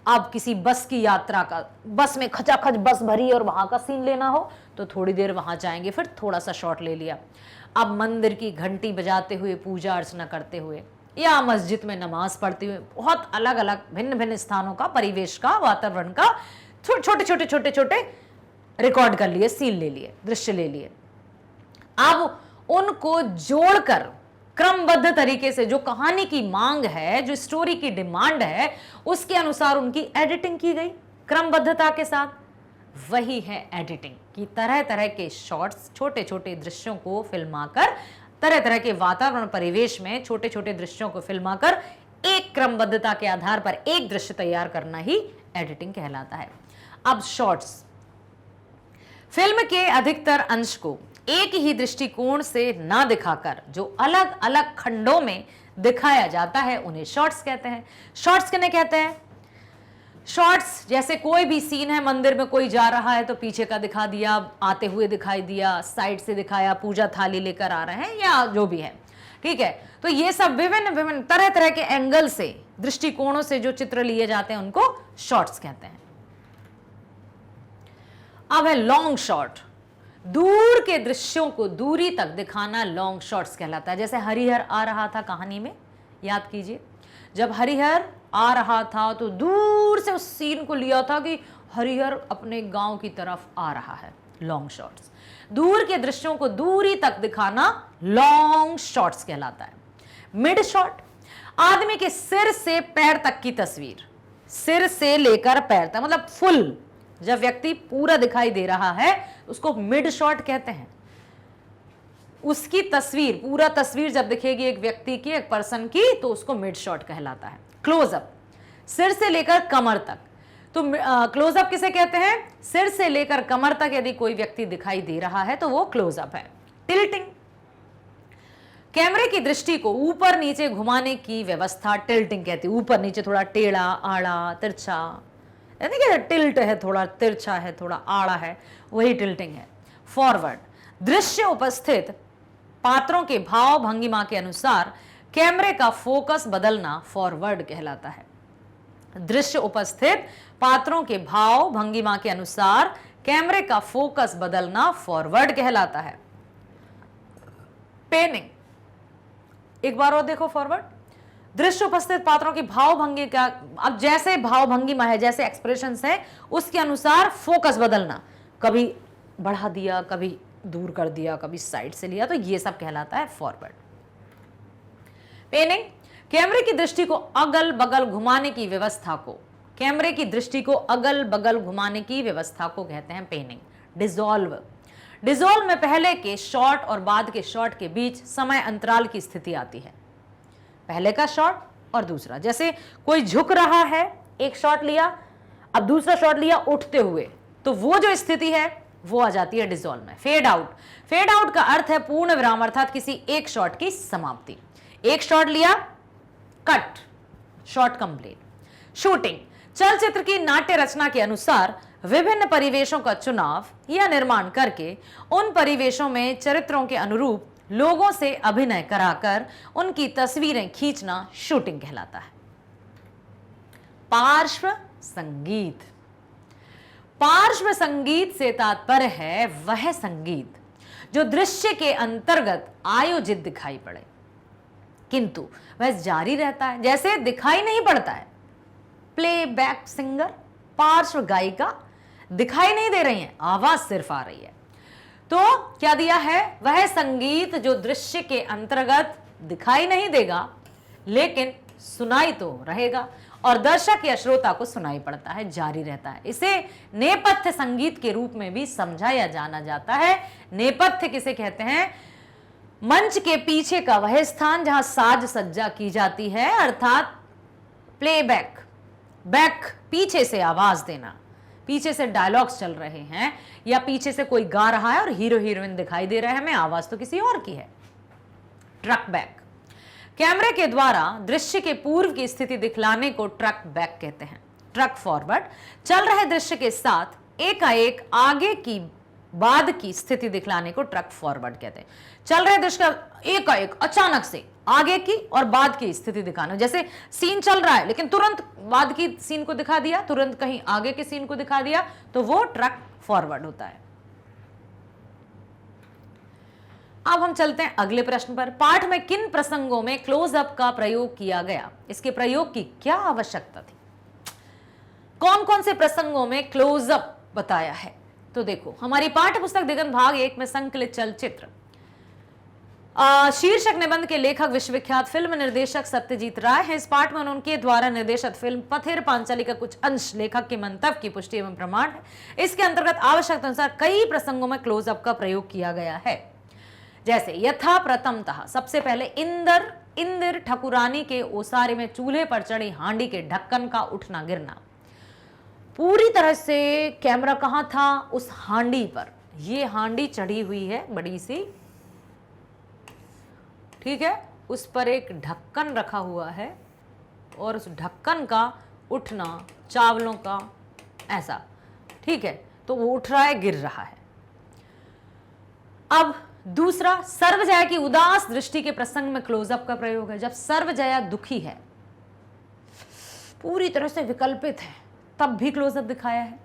अब किसी बस की यात्रा का, बस में खचाखच बस भरी और वहां का सीन लेना हो तो थोड़ी देर वहां जाएंगे, फिर थोड़ा सा शॉट ले लिया। अब मंदिर की घंटी बजाते हुए पूजा अर्चना करते हुए, या मस्जिद में नमाज पढ़ते हुए, बहुत अलग अलग भिन्न भिन्न स्थानों का, परिवेश का, वातावरण का छोटे छोटे छोटे छोटे रिकॉर्ड कर लिए, सीन ले लिए, दृश्य ले लिए। अब उनको जोड़कर क्रमबद्ध तरीके से जो कहानी की मांग है, जो स्टोरी की डिमांड है, उसके अनुसार उनकी एडिटिंग की गई क्रमबद्धता के साथ। वही है एडिटिंग कि तरह तरह के शॉट्स, छोटे छोटे दृश्यों को फिल्माकर, तरह तरह के वातावरण परिवेश में छोटे छोटे दृश्यों को फिल्माकर एक क्रमबद्धता के आधार पर एक दृश्य तैयार करना ही एडिटिंग कहलाता है। अब शॉट्स, फिल्म के अधिकतर अंश को एक ही दृष्टिकोण से ना दिखाकर जो अलग अलग खंडों में दिखाया जाता है उन्हें शॉट्स कहते हैं। शॉट्स किन्हें कहते हैं? शॉट्स जैसे कोई भी सीन है, मंदिर में कोई जा रहा है तो पीछे का दिखा दिया, आते हुए दिखाई दिया, साइड से दिखाया, पूजा थाली लेकर आ रहे हैं या जो भी है, ठीक है। तो ये सब विभिन्न विभिन्न तरह तरह के एंगल से, दृष्टिकोणों से जो चित्र लिए जाते हैं उनको शॉट्स कहते हैं। अब है लॉन्ग शॉट, दूर के दृश्यों को दूरी तक दिखाना लॉन्ग शॉट्स कहलाता है। जैसे हरिहर आ रहा था कहानी में, याद कीजिए, जब हरिहर आ रहा था तो दूर से उस सीन को लिया था कि हरिहर अपने गांव की तरफ आ रहा है। लॉन्ग शॉट्स, दूर के दृश्यों को दूरी तक दिखाना लॉन्ग शॉट्स कहलाता है। मिड शॉट, आदमी के सिर से पैर तक की तस्वीर, सिर से लेकर पैर तक, मतलब फुल, जब व्यक्ति पूरा दिखाई दे रहा है उसको मिड शॉट कहते हैं। उसकी तस्वीर, पूरा तस्वीर जब दिखेगी एक व्यक्ति की, एक पर्सन की, तो उसको मिड शॉट कहलाता है। क्लोजअप, सिर से लेकर कमर तक, तो क्लोजअप किसे कहते हैं? सिर से लेकर कमर तक यदि कोई व्यक्ति दिखाई दे रहा है तो वो क्लोजअप है। टिल्टिंग, कैमरे की दृष्टि को ऊपर नीचे घुमाने की व्यवस्था टिल्टिंग कहती है। ऊपर नीचे, थोड़ा टेढ़ा, आड़ा, तिरछा, यानी कि टिल्ट है, थोड़ा तिरछा है, थोड़ा आड़ा है, वही टिल्टिंग है। फॉरवर्ड, दृश्य उपस्थित पात्रों के भाव भंगिमा के अनुसार कैमरे का फोकस बदलना फॉरवर्ड कहलाता है। दृश्य उपस्थित पात्रों के भाव भंगिमा के अनुसार कैमरे का फोकस बदलना फॉरवर्ड कहलाता है। पेनिंग, एक बार और देखो, फॉरवर्ड, दृश्य उपस्थित पात्रों की भाव भंगी का, अब जैसे भाव भंगिमा है, जैसे एक्सप्रेशंस है, उसके अनुसार फोकस बदलना, कभी बढ़ा दिया, कभी दूर कर दिया, कभी साइड से लिया, तो ये सब कहलाता है फॉरवर्ड। पेनिंग, कैमरे की दृष्टि को अगल बगल घुमाने की व्यवस्था को, कैमरे की दृष्टि को अगल बगल घुमाने की व्यवस्था को कहते हैं पेनिंग। डिसॉल्व, डिसॉल्व में पहले के शॉट और बाद के शॉट के बीच समय अंतराल की स्थिति आती है। पहले का शॉट और दूसरा, जैसे कोई झुक रहा है, एक शॉट लिया, अब दूसरा शॉट लिया उठते हुए, तो वो जो स्थिति है वो आ जाती है डिसॉल्व में। फेड आउट, फेड आउट का अर्थ है पूर्ण विराम, अर्थात किसी एक शॉट की समाप्ति। एक शॉट लिया, कट, शॉट कंप्लीट। शूटिंग, चलचित्र की नाट्य रचना के अनुसार विभिन्न परिवेशों का चुनाव या निर्माण करके उन परिवेशों में चरित्रों के अनुरूप लोगों से अभिनय कराकर उनकी तस्वीरें खींचना शूटिंग कहलाता है। पार्श्व संगीत, पार्श्व संगीत से तात्पर्य है वह संगीत जो दृश्य के अंतर्गत आयोजित दिखाई पड़े किंतु वह जारी रहता है, जैसे दिखाई नहीं पड़ता है। प्लेबैक सिंगर, पार्श्व गायिका दिखाई नहीं दे रही है, आवाज सिर्फ आ रही है। तो क्या दिया है? वह संगीत जो दृश्य के अंतर्गत दिखाई नहीं देगा लेकिन सुनाई तो रहेगा और दर्शक या श्रोता को सुनाई पड़ता है, जारी रहता है। इसे नेपथ्य संगीत के रूप में भी समझा या जाना जाता है। नेपथ्य किसे कहते हैं? मंच के पीछे का वह स्थान जहां साज सज्जा की जाती है, अर्थात प्लेबैक, बैक पीछे से आवाज देना, पीछे से डायलॉग्स चल रहे हैं या पीछे से कोई गा रहा है और हीरो हीरोइन दिखाई दे रहे हैं, हमें आवाज तो किसी और की है। ट्रक बैक, कैमरे के द्वारा दृश्य के पूर्व की स्थिति दिखलाने को ट्रक बैक कहते हैं। ट्रक फॉरवर्ड, चल रहे दृश्य के साथ एकाएक आगे की बाद की स्थिति दिखलाने को ट्रक फॉरवर्ड कहते हैं। चल रहे दृश्य का एकाएक अचानक से आगे की और बाद की स्थिति दिखाना, जैसे सीन चल रहा है लेकिन तुरंत बाद की सीन को दिखा दिया, तुरंत कहीं आगे के सीन को दिखा दिया, तो वो ट्रक फॉरवर्ड होता है। अब हम चलते हैं अगले प्रश्न पर। पाठ में किन प्रसंगों में क्लोजअप का प्रयोग किया गया, इसके प्रयोग की क्या आवश्यकता थी? कौन कौन से प्रसंगों में क्लोजअप बताया है? तो देखो, हमारी पाठ्य पुस्तक दिगंत भाग 1 में संकलित चलचित्र शीर्षक निबंध के लेखक विश्वविख्यात फिल्म निर्देशक सत्यजीत राय हैं। इस पाठ में उनके द्वारा निर्देशित फिल्म पथेर पांचाली का कुछ अंश लेखक के मंतव्य की पुष्टि एवं प्रमाण है। इसके अंतर्गत आवश्यकता अनुसार कई प्रसंगों में क्लोजअप का प्रयोग किया गया है। जैसे यथा प्रथमतः सबसे पहले इंदिर ठकुरानी के ओसारे में चूल्हे पर चढ़ी हांडी के ढक्कन का उठना गिरना। पूरी तरह से कैमरा कहां था? उस हांडी पर। ये हांडी चढ़ी हुई है बड़ी सी, ठीक है, उस पर एक ढक्कन रखा हुआ है और उस ढक्कन का उठना चावलों का ऐसा, ठीक है, तो वो उठ रहा है, गिर रहा है। अब दूसरा, सर्वजया की उदास दृष्टि के प्रसंग में क्लोजअप का प्रयोग है। जब सर्वजया दुखी है, पूरी तरह से विकल्पित है, तब भी क्लोजअप दिखाया है।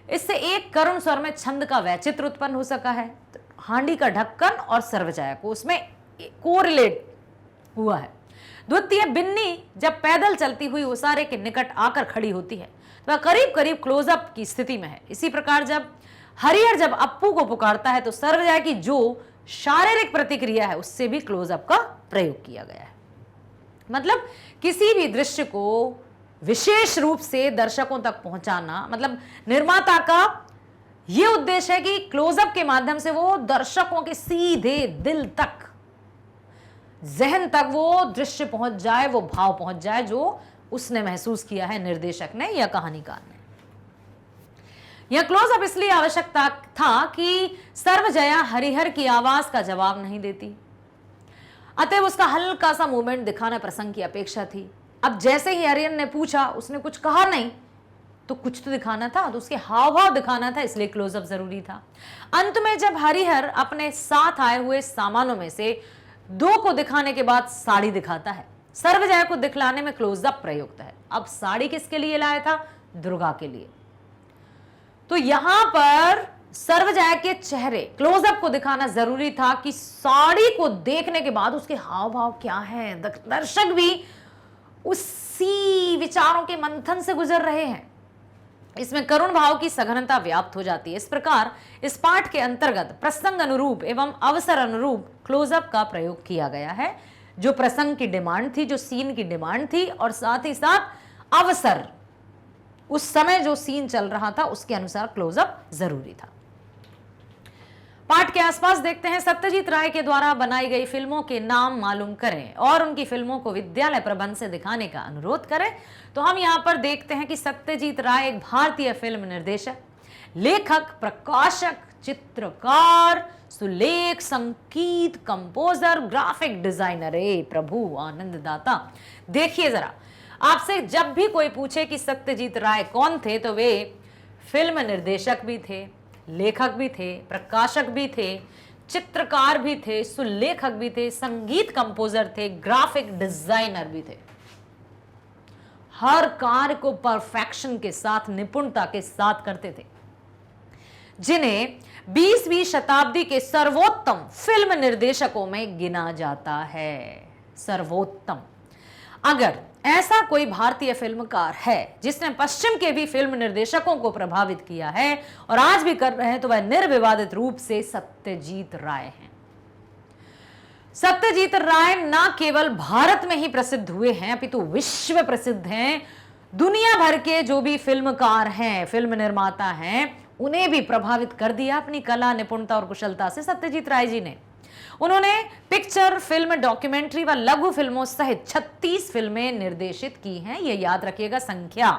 इससे एक करुण स्वर में छंद का वैचित्र उत्पन्न हो सका है। तो हांडी का ढक्कन और सर्वजया को उसमें कोरिलेट हुआ है। द्वितीय, बिन्नी जब पैदल चलती हुई ओसारे के निकट आकर खड़ी होती है तो वह करीब करीब क्लोजअप की स्थिति में है। इसी प्रकार जब हरिहर जब अप्पू को पुकारता है तो सर्वजया की जो शारीरिक प्रतिक्रिया है उससे भी क्लोजअप का प्रयोग किया गया है। मतलब किसी भी दृश्य को विशेष रूप से दर्शकों तक पहुंचाना, मतलब निर्माता का यह उद्देश्य है कि क्लोजअप के माध्यम से वो दर्शकों के सीधे दिल तक, जहन तक वो दृश्य पहुंच जाए, वो भाव पहुंच जाए जो उसने महसूस किया है, निर्देशक ने या कहानीकार ने। यह क्लोजअप इसलिए आवश्यकता था कि सर्वजया हरिहर की आवाज का जवाब नहीं देती, अतएव उसका हल्का सा मूवमेंट दिखाना प्रसंग की अपेक्षा थी। अब जैसे ही हरिहर ने पूछा, उसने कुछ कहा नहीं, तो कुछ तो दिखाना था, तो उसके हाव भाव दिखाना था, इसलिए क्लोजअप जरूरी था। अंत में जब हरिहर अपने साथ आए हुए सामानों में से 2 को दिखाने के बाद साड़ी दिखाता है, सर्वजया को दिखलाने में क्लोजअप प्रयुक्त है। अब साड़ी किसके लिए लाया था? दुर्गा के लिए। तो यहां पर सर्वजया के चेहरे क्लोजअप को दिखाना जरूरी था कि साड़ी को देखने के बाद उसके हाव भाव क्या हैं, दर्शक भी उसी विचारों के मंथन से गुजर रहे हैं। इसमें करुण भाव की सघनता व्याप्त हो जाती है। इस प्रकार इस पाठ के अंतर्गत प्रसंग अनुरूप एवं अवसर अनुरूप क्लोजअप का प्रयोग किया गया है, जो प्रसंग की डिमांड थी, जो सीन की डिमांड थी, और साथ ही साथ अवसर, उस समय जो सीन चल रहा था उसके अनुसार क्लोजअप जरूरी था। पाठ के आसपास देखते हैं, सत्यजीत राय के द्वारा बनाई गई फिल्मों के नाम मालूम करें और उनकी फिल्मों को विद्यालय प्रबंध से दिखाने का अनुरोध करें। तो हम यहां पर देखते हैं कि सत्यजीत राय एक भारतीय फिल्म निर्देशक, लेखक, प्रकाशक, चित्रकार, सुलेख, संगीत कंपोजर, ग्राफिक डिजाइनर, प्रभु आनंददाता। देखिए जरा, आपसे जब भी कोई पूछे कि सत्यजीत राय कौन थे, तो वे फिल्म निर्देशक भी थे, लेखक भी थे, प्रकाशक भी थे, चित्रकार भी थे, सुलेखक भी थे, संगीत कंपोजर थे, ग्राफिक डिजाइनर भी थे। हर कार्य को परफेक्शन के साथ, निपुणता के साथ करते थे, जिन्हें 20वीं शताब्दी के सर्वोत्तम फिल्म निर्देशकों में गिना जाता है। सर्वोत्तम। अगर ऐसा कोई भारतीय फिल्मकार है जिसने पश्चिम के भी फिल्म निर्देशकों को प्रभावित किया है और आज भी कर रहे हैं, तो वह निर्विवादित रूप से सत्यजीत राय हैं। सत्यजीत राय न केवल भारत में ही प्रसिद्ध हुए हैं, अपितु विश्व प्रसिद्ध हैं। दुनिया भर के जो भी फिल्मकार हैं, फिल्म निर्माता हैं, उन्हें भी प्रभावित कर दिया अपनी कला, निपुणता और कुशलता से सत्यजीत राय जी ने। उन्होंने पिक्चर, फिल्म, डॉक्यूमेंट्री व लघु फिल्मों सहित 36 फिल्में निर्देशित की हैं। यह याद रखिएगा संख्या।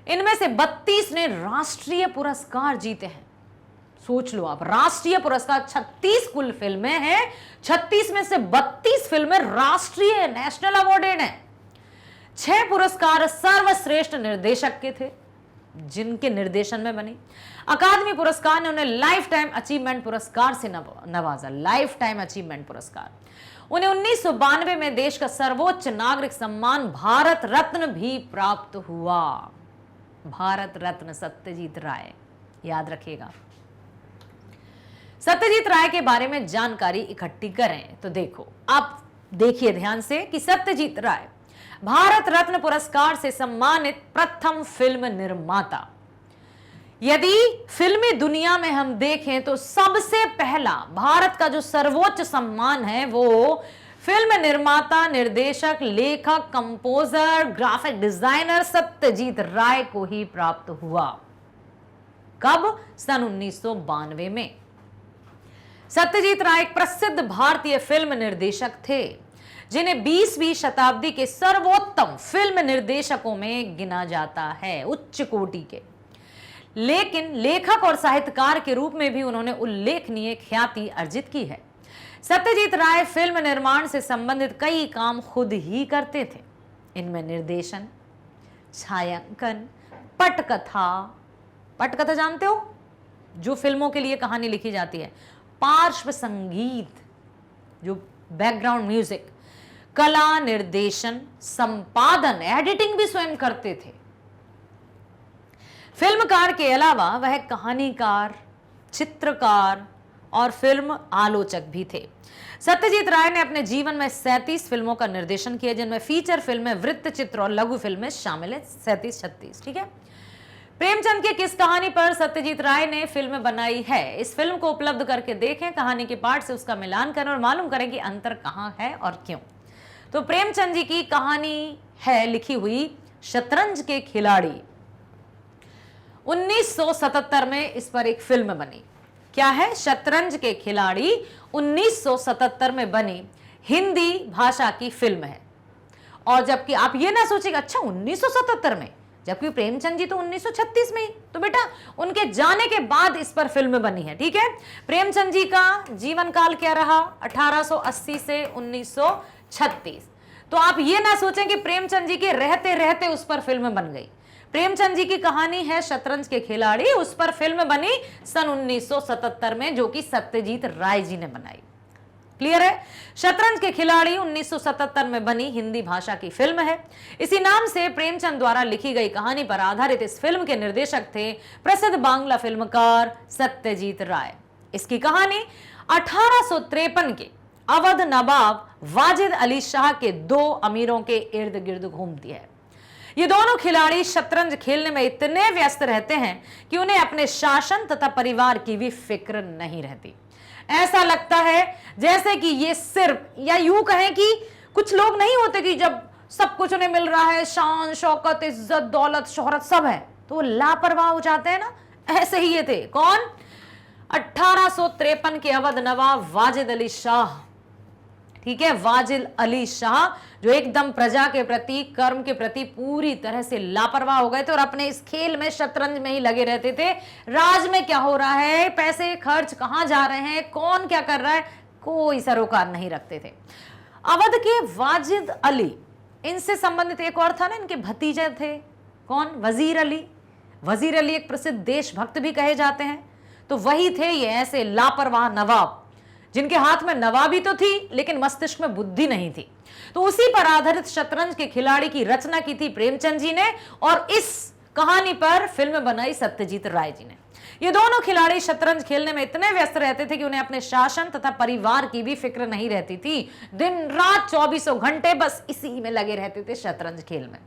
इनमें से 32 ने राष्ट्रीय पुरस्कार जीते हैं। सोच लो आप, राष्ट्रीय पुरस्कार 36 कुल फिल्में हैं, 36 में से 32 फिल्में राष्ट्रीय, नेशनल अवार्डेड हैं। 6 पुरस्कार सर्वश्रेष्ठ निर्देशक के थे, जिनके निर्देशन में बनी। अकादमी पुरस्कार ने उन्हें लाइफ टाइम अचीवमेंट पुरस्कार से नवाजा, लाइफ टाइम अचीवमेंट पुरस्कार। उन्हें 1992 में देश का सर्वोच्च नागरिक सम्मान भारत रत्न भी प्राप्त हुआ। भारत रत्न सत्यजीत राय, याद रखिएगा। सत्यजीत राय के बारे में जानकारी इकट्ठी करें तो देखो, आप देखिए ध्यान से कि सत्यजीत राय भारत रत्न पुरस्कार से सम्मानित प्रथम फिल्म निर्माता। यदि फिल्मी दुनिया में हम देखें तो सबसे पहला भारत का जो सर्वोच्च सम्मान है वो फिल्म निर्माता, निर्देशक, लेखक, कंपोजर, ग्राफिक डिजाइनर सत्यजीत राय को ही प्राप्त हुआ। कब? सन 1992 में। सत्यजीत राय एक प्रसिद्ध भारतीय फिल्म निर्देशक थे जिन्हें 20वीं शताब्दी के सर्वोत्तम फिल्म निर्देशकों में गिना जाता है, उच्च कोटि के। लेकिन लेखक और साहित्यकार के रूप में भी उन्होंने उल्लेखनीय ख्याति अर्जित की है। सत्यजीत राय फिल्म निर्माण से संबंधित कई काम खुद ही करते थे। इनमें निर्देशन, छायांकन, पटकथा जानते हो, जो फिल्मों के लिए कहानी लिखी जाती है, पार्श्व संगीत, जो बैकग्राउंड म्यूजिक, कला निर्देशन, संपादन, एडिटिंग भी स्वयं करते थे। फिल्मकार के अलावा वह कहानीकार, चित्रकार और फिल्म आलोचक भी थे। सत्यजीत राय ने अपने जीवन में 37 फिल्मों का निर्देशन किया, जिनमें फीचर फिल्में, वृत्त चित्र और लघु फिल्में शामिल है, 37-36। ठीक है। प्रेमचंद की किस कहानी पर सत्यजीत राय ने फिल्म बनाई है? इस फिल्म को उपलब्ध करके देखें, कहानी के पार्ट से उसका मिलान करें और मालूम करें कि अंतर कहां है और क्यों। तो प्रेमचंद जी की कहानी है लिखी हुई शतरंज के खिलाड़ी। 1977 में इस पर एक फिल्म बनी। क्या है? शतरंज के खिलाड़ी 1977 में बनी हिंदी भाषा की फिल्म है। और जबकि आप ये ना सोचिएगा अच्छा 1977 में, जबकि प्रेमचंद जी तो 1936 में ही, तो बेटा उनके जाने के बाद इस पर फिल्म बनी है। ठीक है। प्रेमचंद जी का जीवन काल क्या रहा? 1880 से 1936। तो आप ये ना सोचें कि प्रेमचंद जी के रहते रहते उस पर फिल्म बन गई। प्रेमचंद जी की कहानी है शतरंज के खिलाड़ी, उस पर फिल्म बनी सन 1977 में, जो कि सत्यजीत राय जी ने बनाई। क्लियर है? शतरंज के खिलाड़ी 1977 में बनी हिंदी भाषा की फिल्म है। इसी नाम से प्रेमचंद द्वारा लिखी गई कहानी पर आधारित इस फिल्म के निर्देशक थे प्रसिद्ध बांग्ला फिल्मकार सत्यजीत राय। इसकी कहानी 1853 के अवध नवाब वाजिद अली शाह के 2 अमीरों के इर्द गिर्द घूमती है। ये दोनों खिलाड़ी शतरंज खेलने में इतने व्यस्त रहते हैं कि उन्हें अपने शासन तथा परिवार की भी फिक्र नहीं रहती। ऐसा लगता है जैसे कि ये सिर्फ, या यूं कहें कि कुछ लोग नहीं होते कि जब सब कुछ उन्हें मिल रहा है, शान शौकत, इज्जत, दौलत, शोहरत सब है, तो वो लापरवाह हो जाते हैं ना, ऐसे ही ये थे। कौन? 1853 के अवध नवाब वाजिद अली शाह। ठीक है, वाजिद अली शाह, जो एकदम प्रजा के प्रति, कर्म के प्रति पूरी तरह से लापरवाह हो गए थे और अपने इस खेल में, शतरंज में ही लगे रहते थे। राज में क्या हो रहा है, पैसे खर्च कहां जा रहे हैं, कौन क्या कर रहा है, कोई सरोकार नहीं रखते थे। अवध के वाजिद अली, इनसे संबंधित एक और था ना, इनके भतीजे थे। कौन? वजीर अली। वजीर अली एक प्रसिद्ध देशभक्त भी कहे जाते हैं। तो वही थे ये ऐसे लापरवाह नवाब, जिनके हाथ में नवाबी तो थी लेकिन मस्तिष्क में बुद्धि नहीं थी। तो उसी पर आधारित शतरंज के खिलाड़ी की रचना की थी प्रेमचंद जी ने, और इस कहानी पर फिल्म बनाई सत्यजीत राय जी ने। ये दोनों खिलाड़ी शतरंज खेलने में इतने व्यस्त रहते थे कि उन्हें अपने शासन तथा परिवार की भी फिक्र नहीं रहती थी। दिन रात 24 घंटे बस इसी में लगे रहते थे, शतरंज खेल में।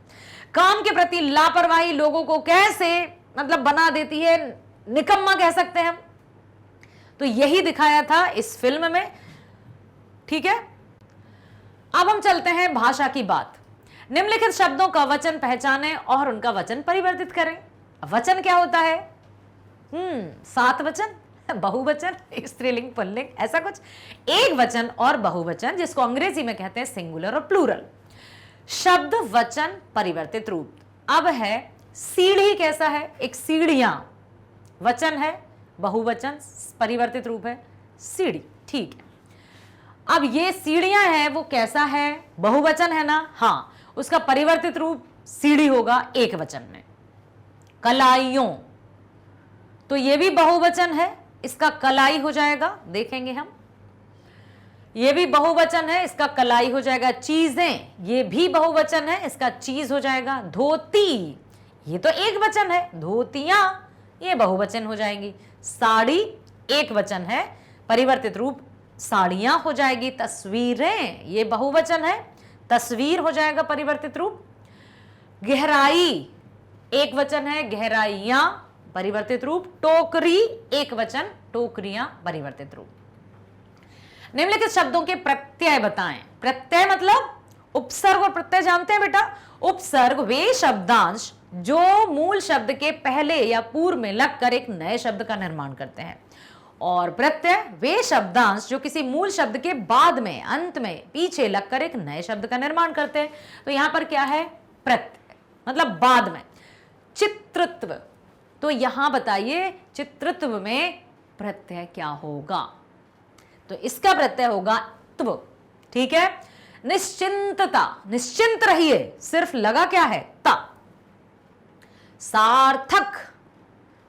काम के प्रति लापरवाही लोगों को कैसे मतलब बना देती है, निकम्मा कह सकते हैं हम। तो यही दिखाया था इस फिल्म में। ठीक है। अब हम चलते हैं भाषा की बात। निम्नलिखित शब्दों का वचन पहचानें और उनका वचन परिवर्तित करें। वचन क्या होता है? 7 वचन, बहुवचन, स्त्रीलिंग, पुल्लिंग, ऐसा कुछ। एक वचन और बहुवचन, जिसको अंग्रेजी में कहते हैं सिंगुलर और प्लूरल। शब्द वचन परिवर्तित रूप। अब है सीढ़ी कैसा है? एक सीढ़ियां वचन है, बहुवचन परिवर्तित रूप है सीढ़ी। ठीक है। अब ये सीढ़ियां हैं, वो कैसा है? बहुवचन है ना? हाँ, उसका परिवर्तित रूप सीढ़ी होगा एक वचन में। कलाइयों, तो ये भी बहुवचन है, इसका कलाई हो जाएगा, देखेंगे हम। ये भी बहुवचन है, इसका कलाई हो जाएगा। चीजें, ये भी बहुवचन है, इसका चीज हो जाएगा। धोती, ये तो एक वचन है, धोतियां, ये बहुवचन हो जाएंगी। साड़ी एक वचन है, परिवर्तित रूप साड़ियां हो जाएगी, तस्वीरें ये बहुवचन है, तस्वीर हो जाएगा परिवर्तित रूप। गहराई एक वचन है, गहराइयां परिवर्तित रूप। टोकरी एक वचन, टोकरियां परिवर्तित रूप। निम्नलिखित शब्दों के प्रत्यय बताएं। प्रत्यय मतलब उपसर्ग और प्रत्यय जानते हैं बेटा। उपसर्ग वे शब्दांश जो मूल शब्द के पहले या पूर्व में लगकर एक नए शब्द का निर्माण करते हैं, और प्रत्यय वे शब्दांश जो किसी मूल शब्द के बाद में, अंत में, पीछे लगकर एक नए शब्द का निर्माण करते हैं। तो यहां पर क्या है? प्रत्यय मतलब बाद में। चित्रत्व, तो यहां बताइए चित्रत्व में प्रत्यय क्या होगा? तो इसका प्रत्यय होगा त्व। ठीक है। निश्चिंतता, निश्चिंत रहिए, सिर्फ लगा क्या है? ता। सार्थक,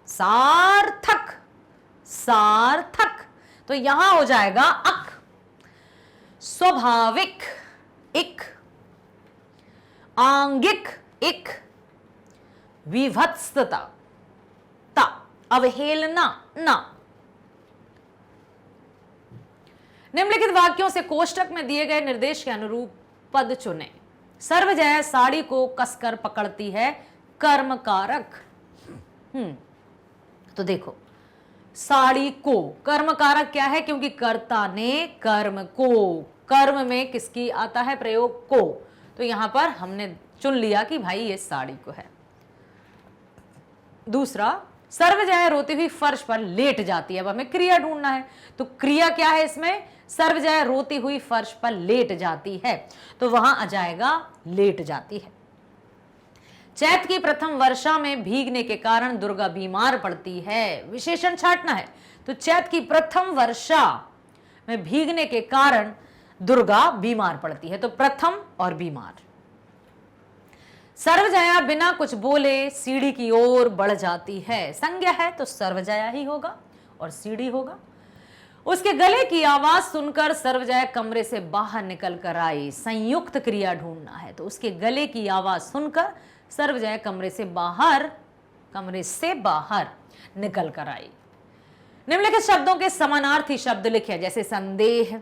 सार्थक, सार्थक, तो यहां हो जाएगा अक। स्वाभाविक इक, आंगिक इक, विभत्सता ता, अवहेलना ना। निम्नलिखित वाक्यों से कोष्टक में दिए गए निर्देश के अनुरूप पद चुनें। सर्वजया साड़ी को कसकर पकड़ती है, कर्म कारक। तो देखो साड़ी को, कर्म कारक क्या है? क्योंकि कर्ता ने कर्म को, कर्म में किसकी आता है प्रयोग? को। तो यहां पर हमने चुन लिया कि भाई ये साड़ी को है। दूसरा, सर्वजया रोती हुई फर्श पर लेट जाती है। अब हमें क्रिया ढूंढना है, तो क्रिया क्या है इसमें? सर्वजया रोती हुई फर्श पर लेट जाती है, तो वहां आ जाएगा लेट जाती है। चैत की प्रथम वर्षा में भीगने के कारण दुर्गा बीमार पड़ती है। विशेषण छांटना है, तो चैत की प्रथम वर्षा में भीगने के कारण दुर्गा बीमार पड़ती है, तो प्रथम और बीमार। सर्वजया बिना कुछ बोले सीढ़ी की ओर बढ़ जाती है। संज्ञा है तो सर्वजया ही होगा और सीढ़ी होगा। उसके गले की आवाज सुनकर सर्वजया कमरे से बाहर निकल कर आई। संयुक्त क्रिया ढूंढना है, तो उसके गले की आवाज सुनकर सर्वजया कमरे से बाहर निकल कर आई। निम्नलिखित शब्दों के समानार्थी शब्द लिखे, जैसे संदेह,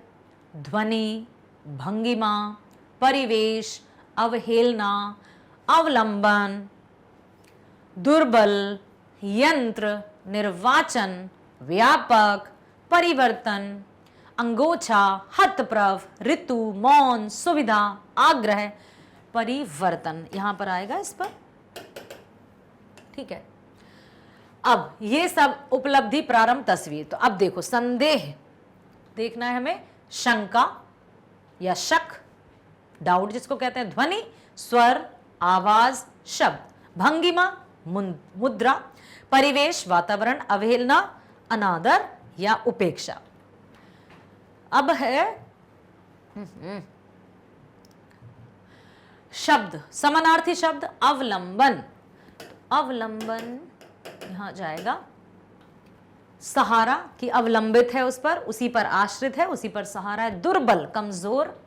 ध्वनि, भंगिमा, परिवेश, अवहेलना, अवलंबन, दुर्बल, यंत्र, निर्वाचन, व्यापक, परिवर्तन, अंगोछा, हतप्रभ, ऋतु, मौन, सुविधा, आग्रह, परिवर्तन। यहां पर आएगा इस पर। ठीक है। अब ये सब उपलब्धि, प्रारंभ, तस्वीर। तो अब देखो संदेह देखना है हमें, शंका या शक, डाउट जिसको कहते हैं, ध्वनि, स्वर, आवाज, शब्द, भंगिमा, मुद्रा, परिवेश, वातावरण, अवहेलना, अनादर या उपेक्षा। अब है शब्द, समानार्थी शब्द, अवलंबन। अवलंबन यहां जाएगा सहारा, कि अवलंबित है उस पर, उसी पर आश्रित है, उसी पर सहारा है। दुर्बल, कमजोर,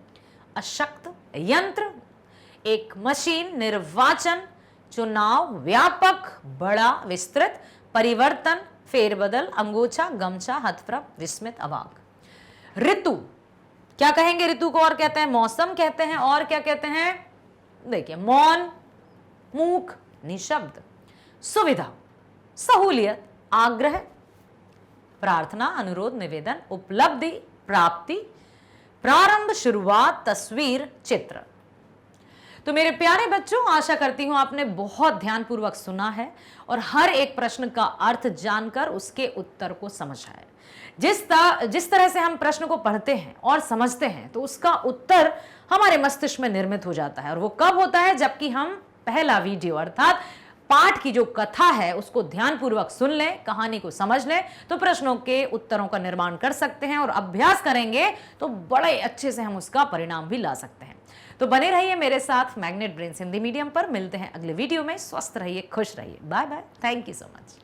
अशक्त। यंत्र एक मशीन, निर्वाचन, चुनाव, व्यापक, बड़ा, विस्तृत, परिवर्तन, फेरबदल, अंगोछा, गमछा, हथप्रभ, विस्मित, अवाक। ऋतु क्या कहेंगे? ऋतु को और कहते हैं मौसम कहते हैं, और क्या कहते हैं? देखिए, मौन, मूक, निशब्द। सुविधा, सहूलियत, आग्रह, प्रार्थना, अनुरोध, निवेदन, उपलब्धि, प्राप्ति, प्रारंभ, शुरुआत, तस्वीर, चित्र। तो मेरे प्यारे बच्चों, आशा करती हूं आपने बहुत ध्यानपूर्वक सुना है और हर एक प्रश्न का अर्थ जानकर उसके उत्तर को समझा है। जिस तरह से हम प्रश्न को पढ़ते हैं और समझते हैं, तो उसका उत्तर हमारे मस्तिष्क में निर्मित हो जाता है। और वो कब होता है? जबकि हम पहला वीडियो अर्थात पाठ की जो कथा है उसको ध्यानपूर्वक सुन लें, कहानी को समझ लें, तो प्रश्नों के उत्तरों का निर्माण कर सकते हैं। और अभ्यास करेंगे तो बड़े अच्छे से हम उसका परिणाम भी ला सकते हैं। तो बने रहिए मेरे साथ मैग्नेट ब्रेन्स हिंदी मीडियम पर। मिलते हैं अगले वीडियो में। स्वस्थ रहिए, खुश रहिए। Bye bye. Thank you so much.